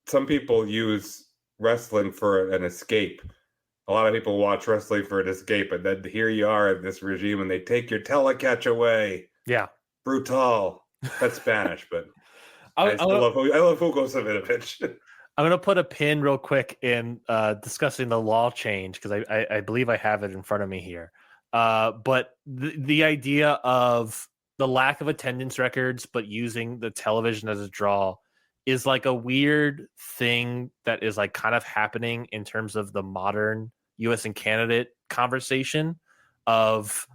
some people use wrestling for an escape. A lot of people watch wrestling for an escape, and then here you are in this regime and they take your Telecatch away. Yeah. Brutal. That's Spanish, but I love Hugo Savinovich. I'm going to put a pin real quick in discussing the law change, because I believe I have it in front of me here. But the idea of the lack of attendance records, but using the television as a draw, is like a weird thing that is like kind of happening in terms of the modern U.S. and Canada conversation of,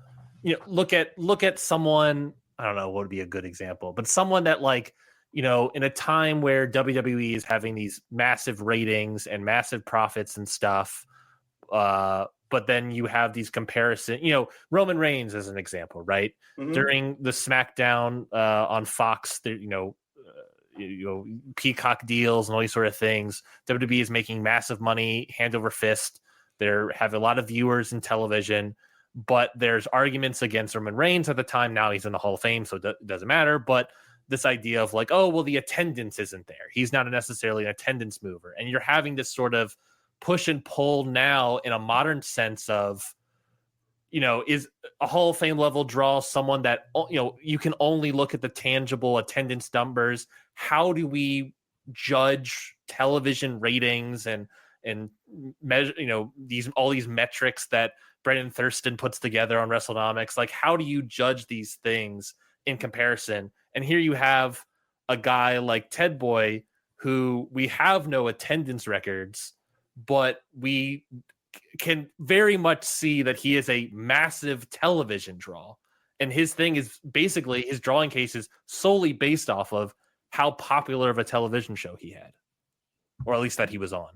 look at someone, I don't know what would be a good example, but someone that like, in a time where WWE is having these massive ratings and massive profits and stuff, but then you have these comparisons, Roman Reigns as an example, right? Mm-hmm. During the SmackDown on Fox, Peacock deals and all these sort of things, WWE is making massive money, hand over fist. They have a lot of viewers in television, but there's arguments against Roman Reigns at the time. Now he's in the Hall of Fame, so it doesn't matter. But this idea of like, oh, well, the attendance isn't there. He's not necessarily an attendance mover. And you're having this sort of push and pull now in a modern sense of, is a Hall of Fame level draw someone that, you can only look at the tangible attendance numbers? How do we judge television ratings and measure, all these metrics that Brendan Thurston puts together on WrestleNomics? Like, how do you judge these things in comparison? And here you have a guy like Ted Boy, who we have no attendance records, but we can very much see that he is a massive television draw. And his thing is basically, his drawing case is solely based off of how popular of a television show he had, or at least that he was on.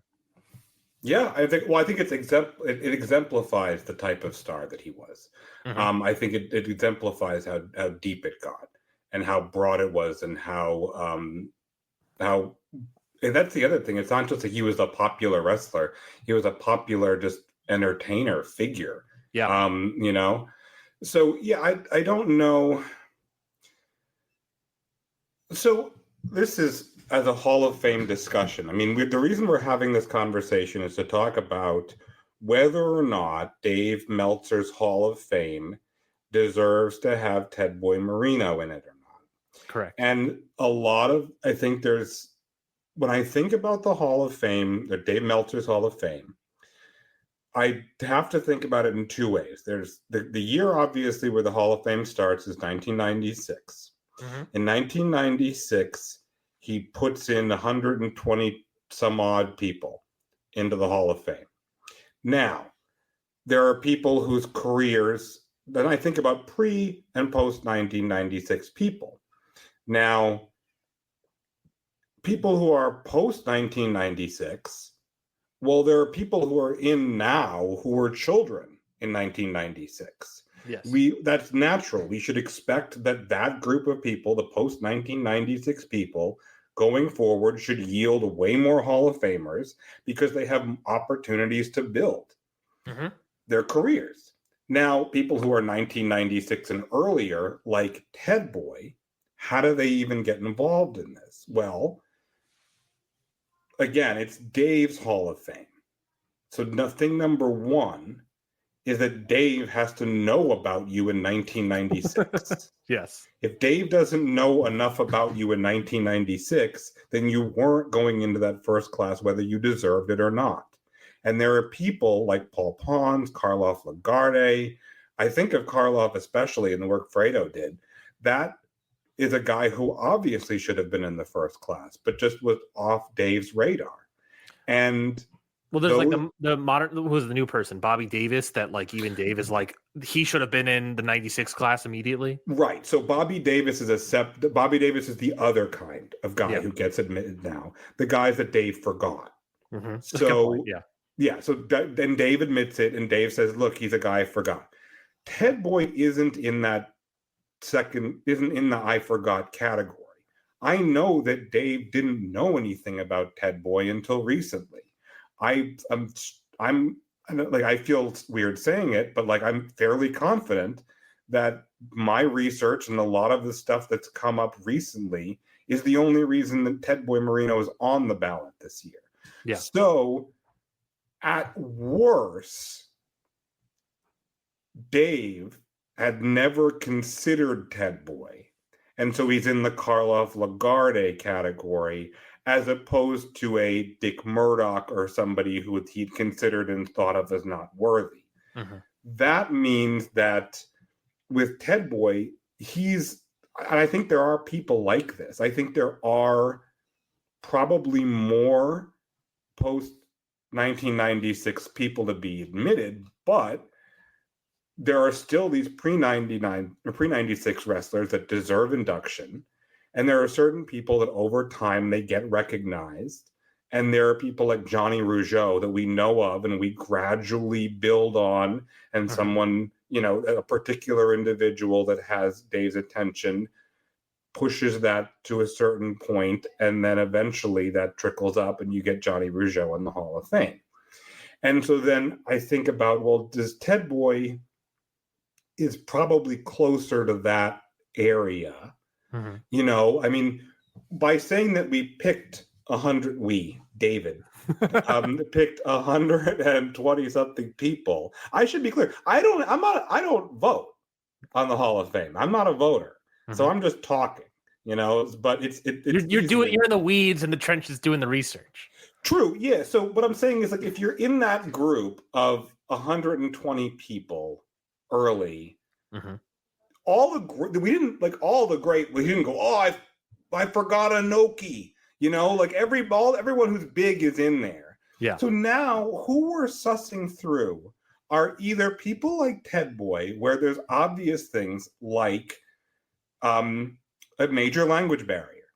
Yeah, I think it exemplifies the type of star that he was. Mm-hmm. I think it exemplifies how deep it got and how broad it was, and how and that's the other thing. It's not just that he was a popular wrestler; he was a popular just entertainer figure. Yeah. So yeah, I don't know. So this is as a Hall of Fame discussion. I mean, the reason we're having this conversation is to talk about whether or not Dave Meltzer's Hall of Fame deserves to have Ted Boy Marino in it or not. Correct. And when I think about the Hall of Fame, the Dave Meltzer's Hall of Fame, I have to think about it in two ways. There's the year, obviously, where the Hall of Fame starts is 1996. Mm-hmm. In 1996, he puts in 120 some odd people into the Hall of Fame. Now, there are people whose careers, then I think about pre and post 1996 people. Now, people who are post 1996, well, there are people who are in now who were children in 1996. Yes. That's natural. We should expect that group of people, the post 1996 people, going forward should yield way more Hall of Famers because they have opportunities to build their careers. Now, people who are 1996 and earlier, like Ted Boy, how do they even get involved in this? Well, again, it's Dave's Hall of Fame. So thing number one is that Dave has to know about you in 1996. Yes. If Dave doesn't know enough about you in 1996, then you weren't going into that first class whether you deserved it or not. And there are people like Paul Pons, Karloff Lagarde. I think of Karloff especially in the work Fredo did. That is a guy who obviously should have been in the first class, but just was off Dave's radar. And well, there's like the modern, who was the new person, Bobby Davis, that like even Dave is like, he should have been in the 96 class immediately. Right. So Bobby Davis is the other kind of guy who gets admitted now. The guys that Dave forgot. Mm-hmm. So so then Dave admits it, and Dave says, look, he's a guy I forgot. Ted Boy isn't in the I forgot category. I know that Dave didn't know anything about Ted Boy until recently. I feel weird saying it, but like I'm fairly confident that my research and a lot of the stuff that's come up recently is the only reason that Ted Boy Marino is on the ballot this year. Yeah. So at worst, Dave had never considered Ted Boy. And so he's in the Karloff Lagarde category, as opposed to a Dick Murdoch or somebody who he'd considered and thought of as not worthy. Mm-hmm. That means that with Ted Boy, and I think there are people like this. I think there are probably more post-1996 people to be admitted, but there are still these pre-99 or pre-96 wrestlers that deserve induction. And there are certain people that over time they get recognized. And there are people like Johnny Rougeau that we know of and we gradually build on. And someone, a particular individual that has Dave's attention pushes that to a certain point, and then eventually that trickles up and you get Johnny Rougeau in the Hall of Fame. And so then I think about, well, does Ted Boy is probably closer to that area. Mm-hmm. I mean, by saying that we picked David, picked 120 something people. I should be clear. I don't vote on the Hall of Fame. I'm not a voter, so I'm just talking. But you're in the weeds and the trenches doing the research. True, yeah. So what I'm saying is, like, if you're in that group of 120 people early, we didn't go, oh, I forgot Anoki. Like everyone who's big is in there. Yeah. So now who we're sussing through are either people like Ted Boy, where there's obvious things like a major language barrier.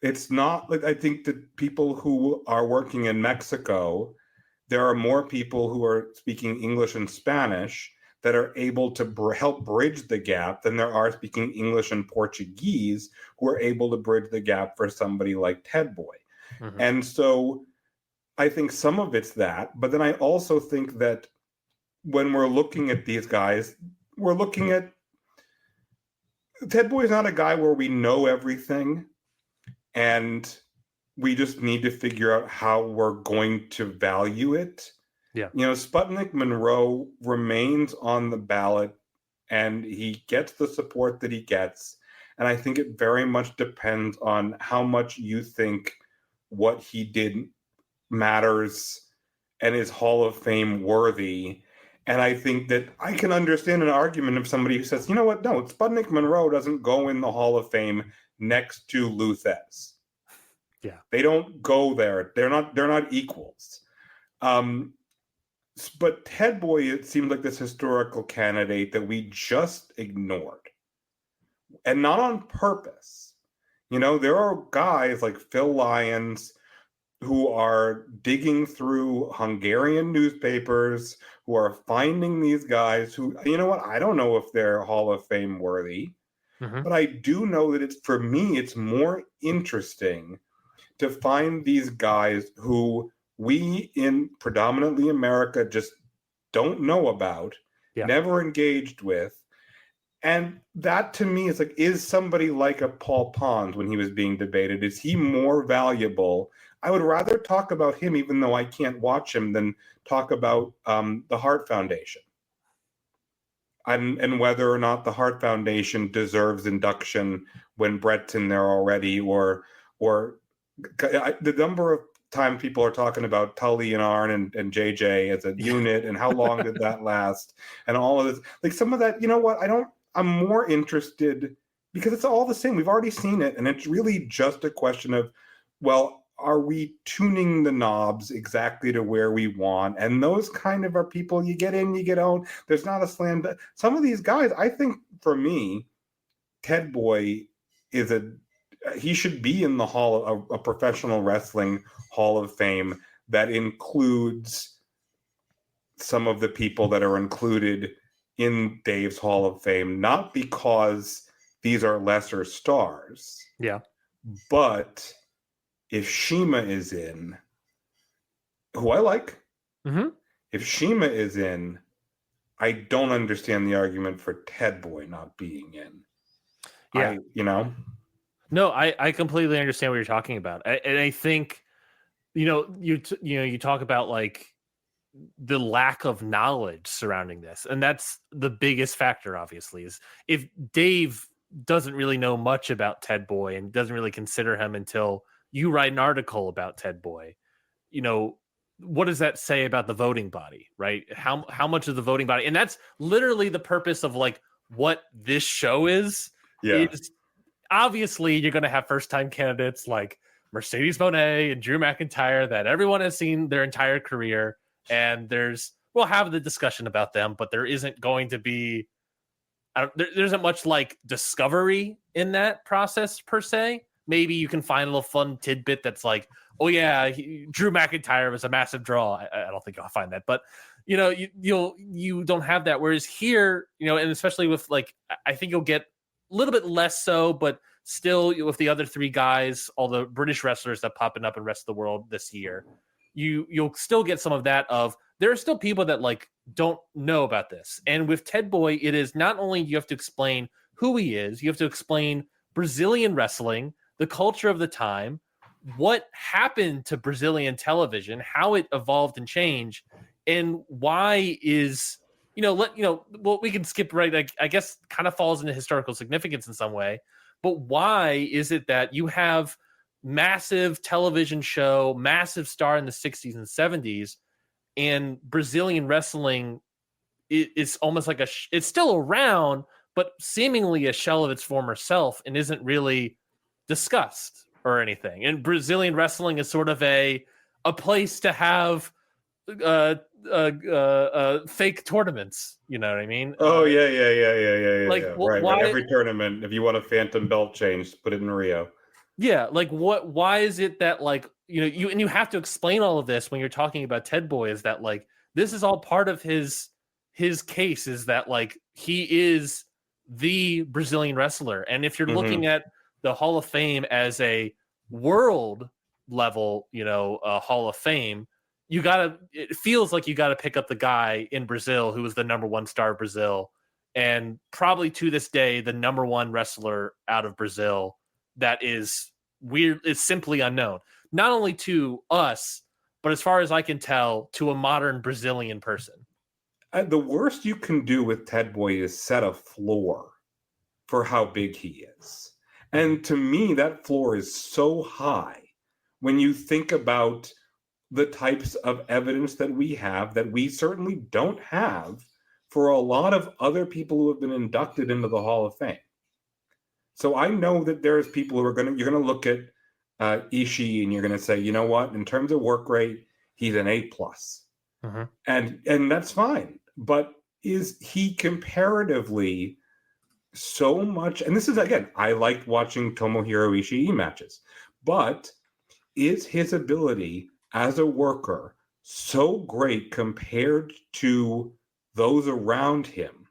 It's not like, I think that people who are working in Mexico, there are more people who are speaking English and Spanish that are able to help bridge the gap than there are speaking English and Portuguese who are able to bridge the gap for somebody like Ted Boy. And so I think some of it's that, but then I also think that when we're looking at these guys, we're looking at Ted Boy is not a guy where we know everything, and we just need to figure out how we're going to value it. Yeah. Sputnik Monroe remains on the ballot, and he gets the support that he gets. And I think it very much depends on how much you think what he did matters and is Hall of Fame worthy. And I think that I can understand an argument of somebody who says, you know what? No, Sputnik Monroe doesn't go in the Hall of Fame next to Luthez. Yeah. They don't go there. They're not equals. But Ted Boy, it seemed like this historical candidate that we just ignored. And not on purpose. There are guys like Phil Lyons who are digging through Hungarian newspapers, who are finding these guys who, I don't know if they're Hall of Fame worthy, but I do know that for me, it's more interesting to find these guys who we in predominantly America just don't know about, never engaged with. And that to me is like, is somebody like a Paul Pons when he was being debated, is he more valuable? I would rather talk about him, even though I can't watch him, than talk about the Hart Foundation. And whether or not the Hart Foundation deserves induction when Brett's in there already, or the number of time people are talking about Tully and Arn and JJ as a unit, and how long did that last, and all of this, like some of that, I'm more interested because it's all the same. We've already seen it, and it's really just a question of, well, are we tuning the knobs exactly to where we want? And those kind of are people you get in, you get out. There's not a slam. Some of these guys, I think for me, Ted Boy he should be in the a professional wrestling Hall of Fame that includes some of the people that are included in Dave's Hall of Fame, not because these are lesser stars. Yeah. But if Shima is in, who I like, if Shima is in, I don't understand the argument for Ted Boy not being in. Yeah. No, I completely understand what you're talking about. And I think, you talk about like the lack of knowledge surrounding this. And that's the biggest factor, obviously, is if Dave doesn't really know much about Ted Boy and doesn't really consider him until you write an article about Ted Boy, what does that say about the voting body, right? How much of the voting body, and that's literally the purpose of like what this show is. Yeah. Is obviously you're going to have first time candidates like Mercedes Moné and Drew McIntyre that everyone has seen their entire career. And we'll have the discussion about them, but there isn't going to be, there isn't much like discovery in that process per se. Maybe you can find a little fun tidbit that's like, oh yeah, Drew McIntyre was a massive draw. I don't think I'll find that, but you don't have that. Whereas here, and especially with like, I think you'll get a little bit less so, but still with the other three guys, all the British wrestlers that popping up in the rest of the world this year, you'll still get some of that of there are still people that like don't know about this. And with Ted Boy, it is not only you have to explain who he is, you have to explain Brazilian wrestling, the culture of the time, what happened to Brazilian television, how it evolved and changed, and why is, well, we can skip right. I guess kind of falls into historical significance in some way, but why is it that you have massive television show, massive star in the 60s and 70s, and Brazilian wrestling is almost like it's still around, but seemingly a shell of its former self and isn't really discussed or anything. And Brazilian wrestling is sort of a place to have fake tournaments. You know what I mean? Oh yeah. Like, Right. why? Every tournament, if you want a phantom belt change, put it in Rio. Yeah, like what? Why is it that you have to explain all of this when you're talking about Ted Boy? Is that like this is all part of his case? Is that like he is the Brazilian wrestler, and if you're looking at the Hall of Fame as a world level, Hall of Fame, it feels like you gotta pick up the guy in Brazil who was the number one star of Brazil, and probably to this day the number one wrestler out of Brazil. That is weird. It's simply unknown, not only to us, but as far as I can tell, to a modern Brazilian person. The worst you can do with Ted Boy is set a floor for how big he is. And to me, that floor is so high when you think about the types of evidence that we have that we certainly don't have for a lot of other people who have been inducted into the Hall of Fame. So I know that there's people who you're going to look at Ishii and you're going to say, you know what, in terms of work rate, he's an A+. And that's fine. But is he comparatively so much, and this is, again, I liked watching Tomohiro Ishii matches, but is his ability as a worker so great compared to those around him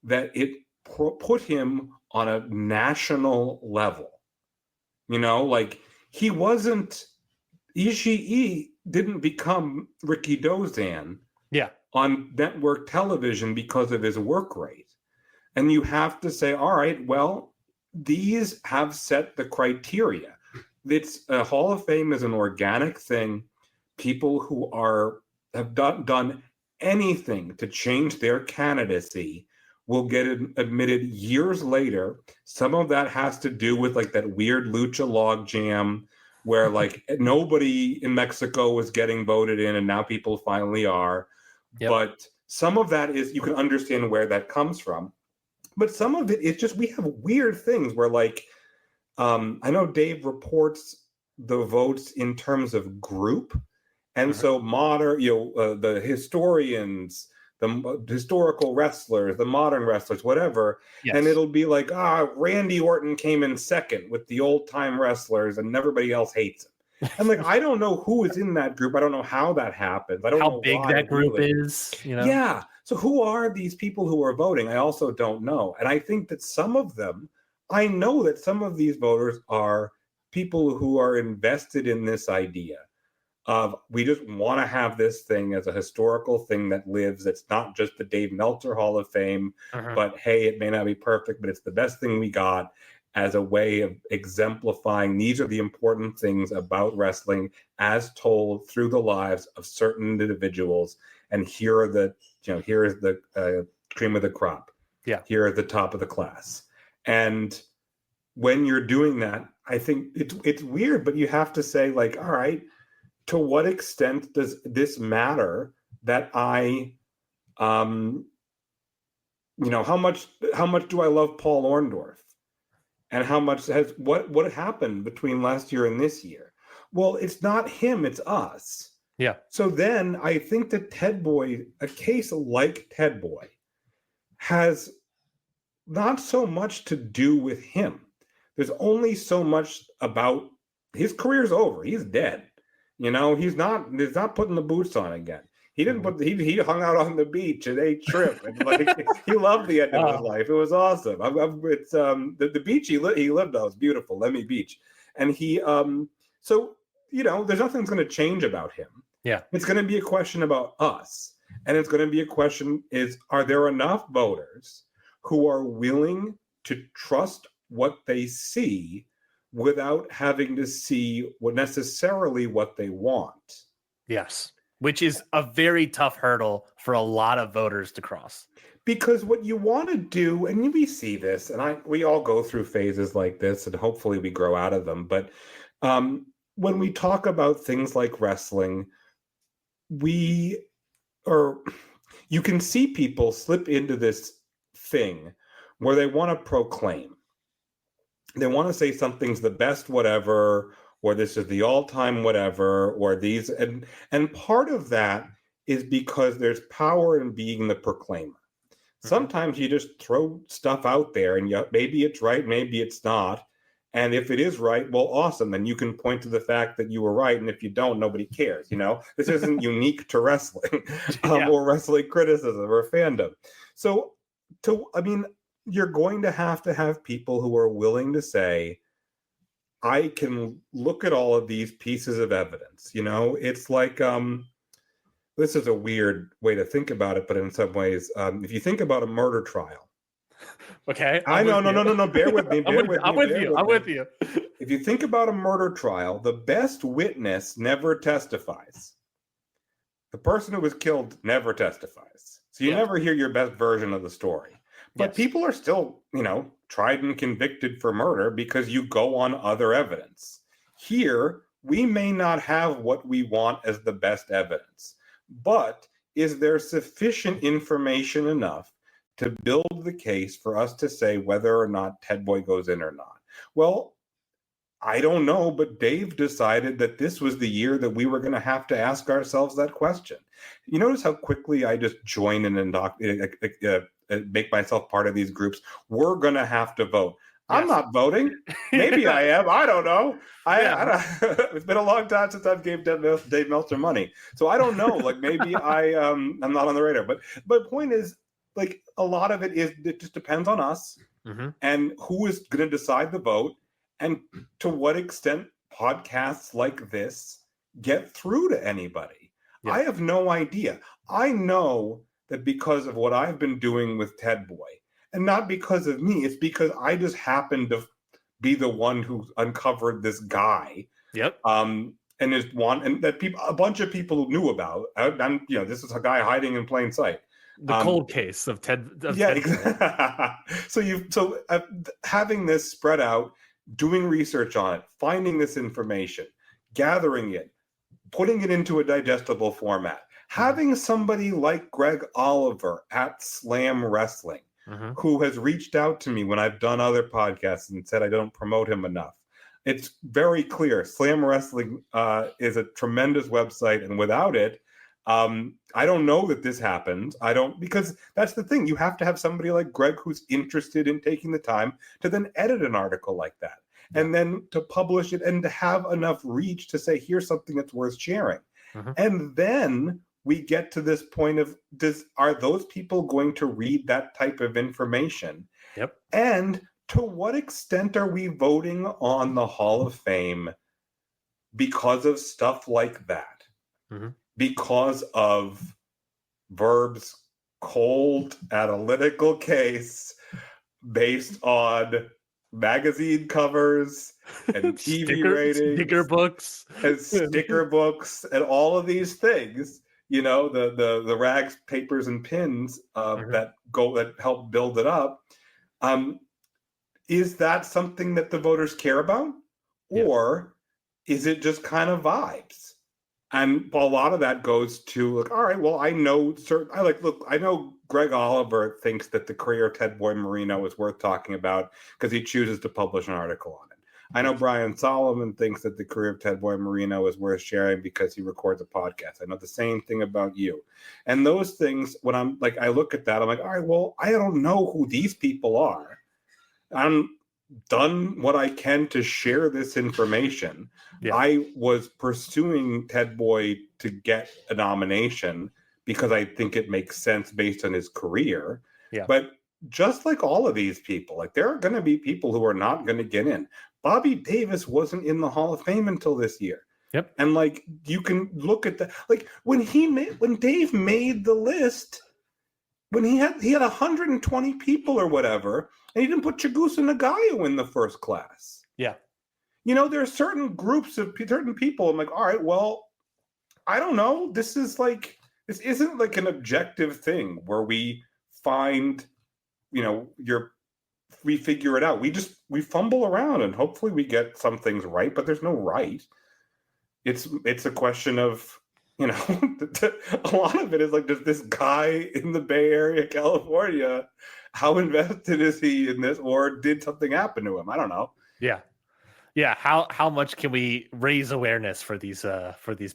that it put him on a national level? Like Ishii didn't become Ricky Dozan on network television because of his work rate. And you have to say, all right, well, these have set the criteria. It's a Hall of Fame is an organic thing. People who have done anything to change their candidacy will get admitted years later. Some of that has to do with like that weird lucha log jam where like nobody in Mexico was getting voted in and now people finally are. But some of that is, you can understand where that comes from. But some of it is just, we have weird things where like, I know Dave reports the votes in terms of group. And so modern, the historians, the historical wrestlers, the modern wrestlers, whatever. And it'll be like, Randy Orton came in second with the old time wrestlers and everybody else hates him. And like, I don't know who is in that group. I don't know how that happens. I don't know how big that group is. Yeah. So who are these people who are voting? I also don't know. And I think that some of them, I know that some of these voters are people who are invested in this idea of, we just want to have this thing as a historical thing that lives. It's not just the Dave Meltzer Hall of Fame, but hey, it may not be perfect, but it's the best thing we got, as a way of exemplifying these are the important things about wrestling as told through the lives of certain individuals. And here are the, here is the cream of the crop. Yeah. Here at the top of the class. And when you're doing that, I think it's weird, but you have to say like, all right, to what extent does this matter that I, how much do I love Paul Orndorff? And how much what happened between last year and this year? Well, it's not him, it's us. Yeah. So then I think that Ted Boy, a case like Ted Boy, has not so much to do with him. There's only so much about his career's over. He's dead. He's not putting the boots on again. He didn't he hung out on the beach and ate shrimp, and like he loved the end of his life. It was awesome. It's the beach he lived on was beautiful, Lemmy Beach, and he so there's nothing that's going to change about him. Yeah, it's going to be a question about us, and it's going to be a question: are there enough voters who are willing to trust what they see without having to see what they want. Yes, which is a very tough hurdle for a lot of voters to cross. Because what you want to do, and we see this, and we all go through phases like this, and hopefully we grow out of them. But when we talk about things like wrestling, you can see people slip into this thing where they want to proclaim. They want to say something's the best whatever, or this is the all-time whatever, or these, and part of that is because there's power in being the proclaimer. Sometimes you just throw stuff out there and maybe it's right, maybe it's not. And if it is right, well, awesome. Then you can point to the fact that you were right. And if you don't, nobody cares. This isn't unique to wrestling or wrestling criticism or fandom. So you're going to have people who are willing to say, I can look at all of these pieces of evidence. It's like, this is a weird way to think about it, but in some ways, if you think about a murder trial. Okay. No. Bear with me. I'm with you. If you think about a murder trial, the best witness never testifies. The person who was killed never testifies. So you never hear your best version of the story. But people are still, tried and convicted for murder because you go on other evidence. Here, we may not have what we want as the best evidence. But is there sufficient information enough to build the case for us to say whether or not Ted Boy goes in or not? Well, I don't know, but Dave decided that this was the year that we were going to have to ask ourselves that question. You notice how quickly I just join in and make myself part of these groups? We're going to have to vote. Yes. I'm not voting. Maybe I am. I don't know. It's been a long time since I've gave Dave Meltzer money, so I don't know. Maybe I'm not on the radar. But the point is, a lot of it just depends on us and who is going to decide the vote, and to what extent podcasts like this get through to anybody. Yeah. I have no idea. I know that because of what I've been doing with Ted Boy. And not because of me, it's because I just happened to be the one who uncovered this guy. Yep. And that a bunch of people knew about. And this is a guy hiding in plain sight. The cold case of Ted. Exactly. So having this spread out, doing research on it, finding this information, gathering it, putting it into a digestible format, having somebody like Greg Oliver at Slam Wrestling, who has reached out to me when I've done other podcasts and said I don't promote him enough. It's very clear. Slam Wrestling is a tremendous website, and without it, I don't know that this happens. Because that's the thing. You have to have somebody like Greg who's interested in taking the time to then edit an article like that, and then to publish it and to have enough reach to say, here's something that's worth sharing. And then we get to this point of, are those people going to read that type of information? Yep. And to what extent are we voting on the Hall of Fame because of stuff like that? Because of Verb's cold analytical case based on magazine covers and TV ratings, sticker books, and all of these things. The rags, papers, and pins that help build it up. Is that something that the voters care about, or is it just kind of vibes? And a lot of that goes to all right. Well, I know Greg Oliver thinks that the career of Ted Boy Marino is worth talking about because he chooses to publish an article on it. I know Brian Solomon thinks that the career of Ted Boy Marino is worth sharing because he records a podcast. I know the same thing about you. And those things, when I look at that, I'm like, all right, well, I don't know who these people are. I'm done what I can to share this information. Yeah. I was pursuing Ted Boy to get a nomination because I think it makes sense based on his career. Yeah. But just like all of these people, there are going to be people who are not going to get in. Bobby Davis wasn't in the Hall of Fame until this year. Yep. And you can look at that. When Dave made the list, when he had 120 people or whatever, and he didn't put Chigusa Nagayo in the first class. Yeah. there are certain groups of certain people. I'm like, all right, well, I don't know. This isn't like an objective thing where we find, we figure it out. We fumble around and hopefully we get some things right, but there's no right. It's a question of, a lot of it is like, does this guy in the Bay Area, California, how invested is he in this, or did something happen to him? I don't know. Yeah. How much can we raise awareness for these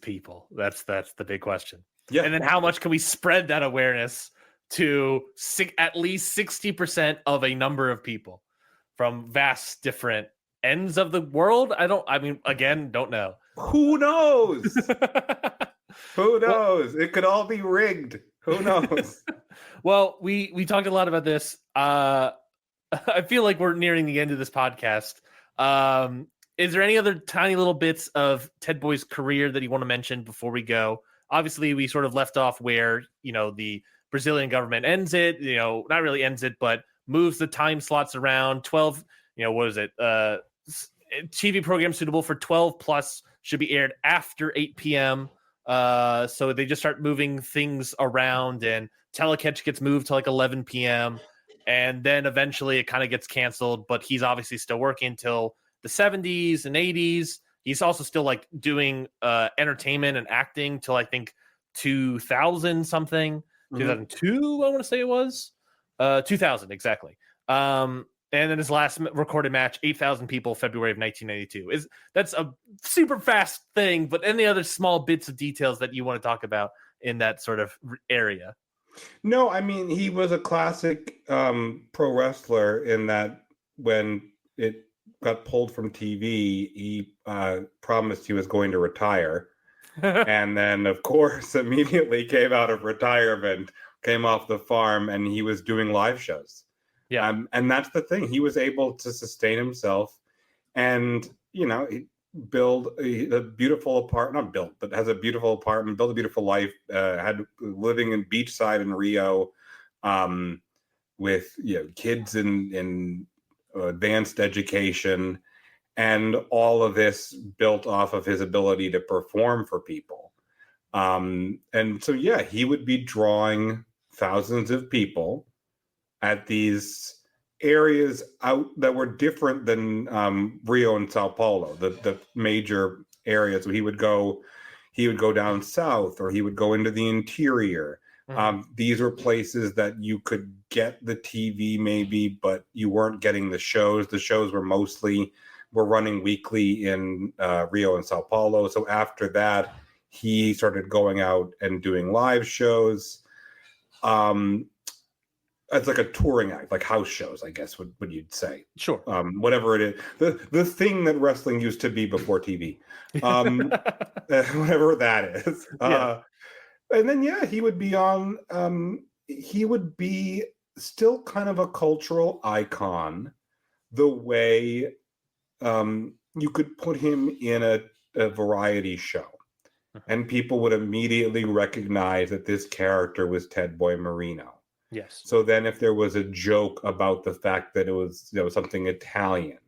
people? That's the big question. Yeah. And then how much can we spread that awareness to at least 60% of a number of people from vast different ends of the world? Don't know. Who knows? Who knows? It could all be rigged. Who knows? Well, we talked a lot about this. I feel like we're nearing the end of this podcast. Is there any other tiny little bits of Ted Boy's career that you want to mention before we go? Obviously, we sort of left off where, the Brazilian government ends it, not really ends it, but moves the time slots around. 12, what is it? TV programs suitable for 12 plus should be aired after 8 p.m. So they just start moving things around, and Telecatch gets moved to like 11 p.m. And then eventually it kind of gets canceled, but he's obviously still working till the 70s and 80s. He's also still like doing entertainment and acting till I think 2000 something, 2002, I want to say it was 2000 exactly. And then his last recorded match, 8,000 people, February of 1992. That's a super fast thing, but any other small bits of details that you want to talk about in that sort of area? No, I mean, he was a classic pro wrestler in that when it got pulled from TV, he promised he was going to retire. And then, of course, immediately came out of retirement, came off the farm, and he was doing live shows. Yeah. And that's the thing. He was able to sustain himself and, build a beautiful apartment, not built, but has a beautiful apartment, built a beautiful life, had living in beachside in Rio, with, kids in advanced education, and all of this built off of his ability to perform for people. And so, yeah, he would be drawing thousands of people at these areas out that were different than Rio and Sao Paulo, the major areas. So he would go down south, or he would go into the interior. These were places that you could get the TV maybe, but you weren't getting the shows. The shows were running weekly in Rio and Sao Paulo. So after that, he started going out and doing live shows. It's like a touring act, like house shows, I guess, would you'd say. Sure. Whatever it is. The thing that wrestling used to be before TV. Whatever that is. Yeah. And then, yeah, he would be he would be still kind of a cultural icon, the way you could put him in a variety show. And people would immediately recognize that this character was Ted Boy Marino. Yes. So then if there was a joke about the fact that it was something Italian,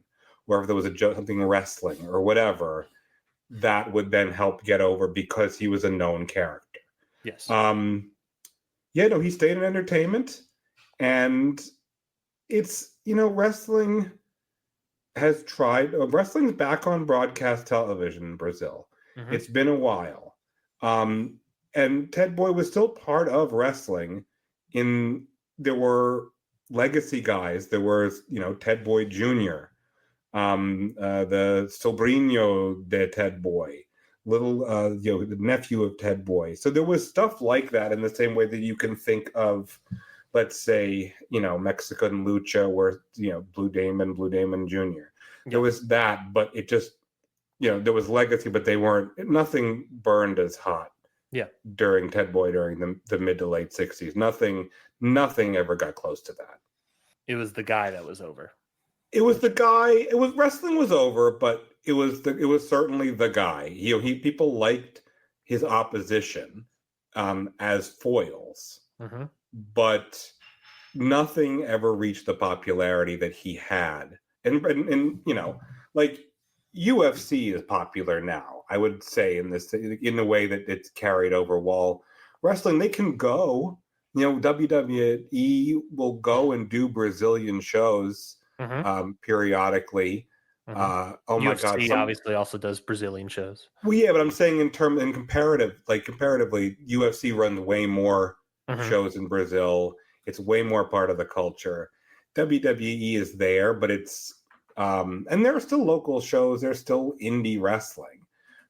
or if there was a joke, something wrestling or whatever, that would then help get over because he was a known character. Yes. He stayed in entertainment, and it's, wrestling has tried, wrestling's back on broadcast television in Brazil. It's been a while. And Ted Boy was still part of wrestling. There were legacy guys. There was, Ted Boy Jr., the Sobrinho de Ted Boy, the nephew of Ted Boy. So there was stuff like that, in the same way that you can think of, let's say, Mexican lucha, where, Blue Damon Jr. Yep. There was that, but it just, there was legacy, but nothing burned as hot. Yeah, during Ted Boy, during the mid to late 60s, nothing ever got close to that. It was the guy that was over. It was the guy. Wrestling was over, but it was certainly the guy. People liked his opposition as foils, but nothing ever reached the popularity that he had. And like, UFC is popular now, I would say, in the way that it's carried over. While wrestling, they can go. WWE will go and do Brazilian shows periodically. Oh my God! UFC obviously also does Brazilian shows. Well, yeah, but I'm saying comparatively, UFC runs way more shows in Brazil. It's way more part of the culture. WWE is there, but it's and there are still local shows. There's still indie wrestling.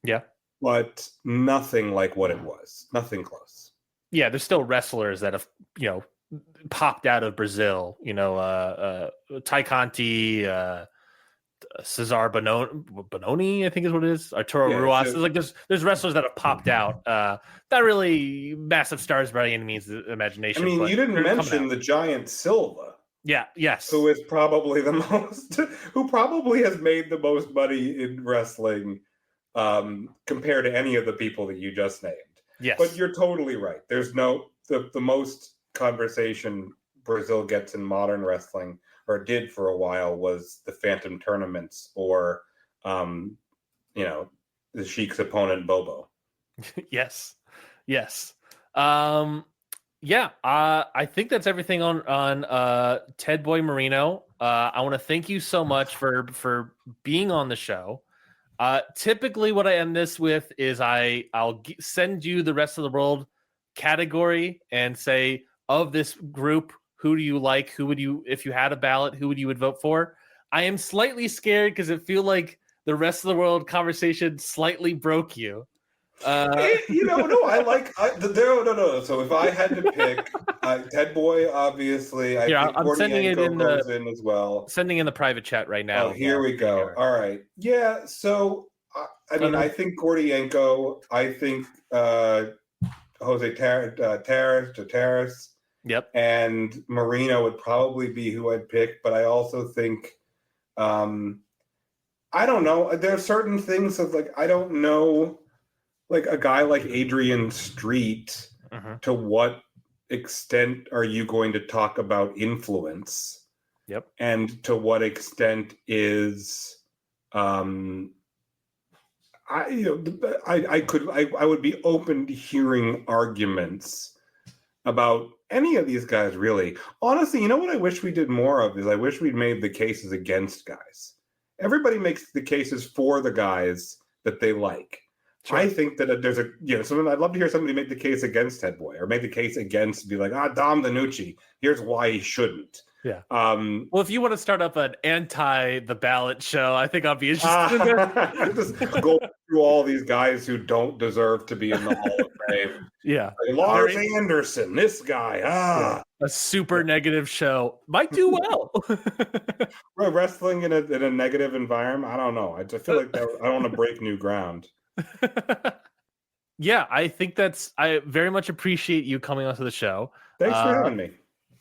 Yeah, but nothing like what it was. Nothing close. Yeah, there's still wrestlers that have popped out of Brazil. Tai Conti, Cesar Bononi, I think is what it is. Arturo Ruas. There's wrestlers that have popped out. Not really massive stars by any means of the imagination. I mean, you didn't mention the giant Silva. Yeah. Yes. Who is probably who probably has made the most money in wrestling compared to any of the people that you just named. Yes. But you're totally right. There's the most conversation Brazil gets in modern wrestling, or did for a while, was the Phantom tournaments or, the Sheik's opponent, Bobo. Yes. I think that's everything on Ted Boy Marino. I want to thank you so much for being on the show. Typically what I end this with is I'll send you the rest of the world category and say, of this group, who do you like? Who would you, if you had a ballot, who would you vote for? I am slightly scared because it feels like the rest of the world conversation slightly broke you. No. So if I had to pick, Ted Boy, obviously, I'm sending it in as well. Sending in the private chat right now. Oh, here we go. All right. Yeah. So I think Gordienko. I think Jose Terrace. Yep. And Marino would probably be who I'd pick, but I also think, I don't know. There are certain things of I don't know. Like a guy like Adrian Street, to what extent are you going to talk about influence? Yep. And to what extent is I would be open to hearing arguments about any of these guys, really. Honestly, what I wish we did more of is I wish we'd made the cases against guys. Everybody makes the cases for the guys that they like. Sure. I think that there's I'd love to hear somebody make the case against Ted Boy, or make the case against, be like, Dom DiNucci, here's why he shouldn't. Yeah. Well, if you want to start up an the ballot show, I think I'll be interested in that. Just go through all these guys who don't deserve to be in the Hall of Fame. Yeah. Like Lars Anderson, this guy. Yeah. A super negative show. Might do well. Wrestling in a negative environment, I don't know. I feel like I don't want to break new ground. Yeah, I think I very much appreciate you coming onto the show. Thanks for having me.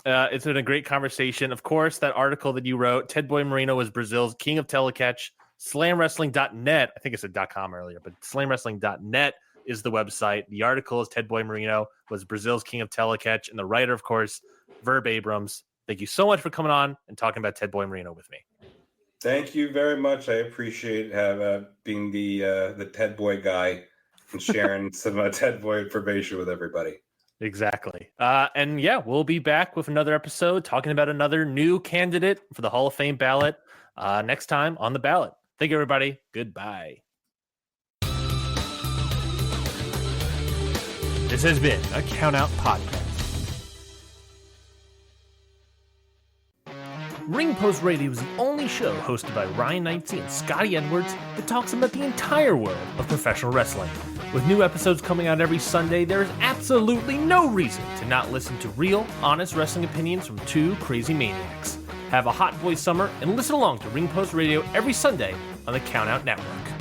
It's been a great conversation. Of course, that article that you wrote, Ted Boy Marino was Brazil's king of telecatch. Slamwrestling.net, I think I said .com earlier, but slamwrestling.net is the website. The article is Ted Boy Marino was Brazil's king of telecatch, and the writer, of course, Verb Abrams. Thank you so much for coming on and talking about Ted Boy Marino with me. Thank you very much. I appreciate being the Ted Boy guy and sharing some Ted Boy information with everybody. Exactly. And yeah, we'll be back with another episode talking about another new candidate for the Hall of Fame ballot next time on the ballot. Thank you, everybody. Goodbye. This has been a Count Out Podcast. Ring Post Radio is the only show hosted by Ryan Knightsey and Scotty Edwards that talks about the entire world of professional wrestling. With new episodes coming out every Sunday, there is absolutely no reason to not listen to real, honest wrestling opinions from two crazy maniacs. Have a hot boy summer and listen along to Ring Post Radio every Sunday on the Count Out Network.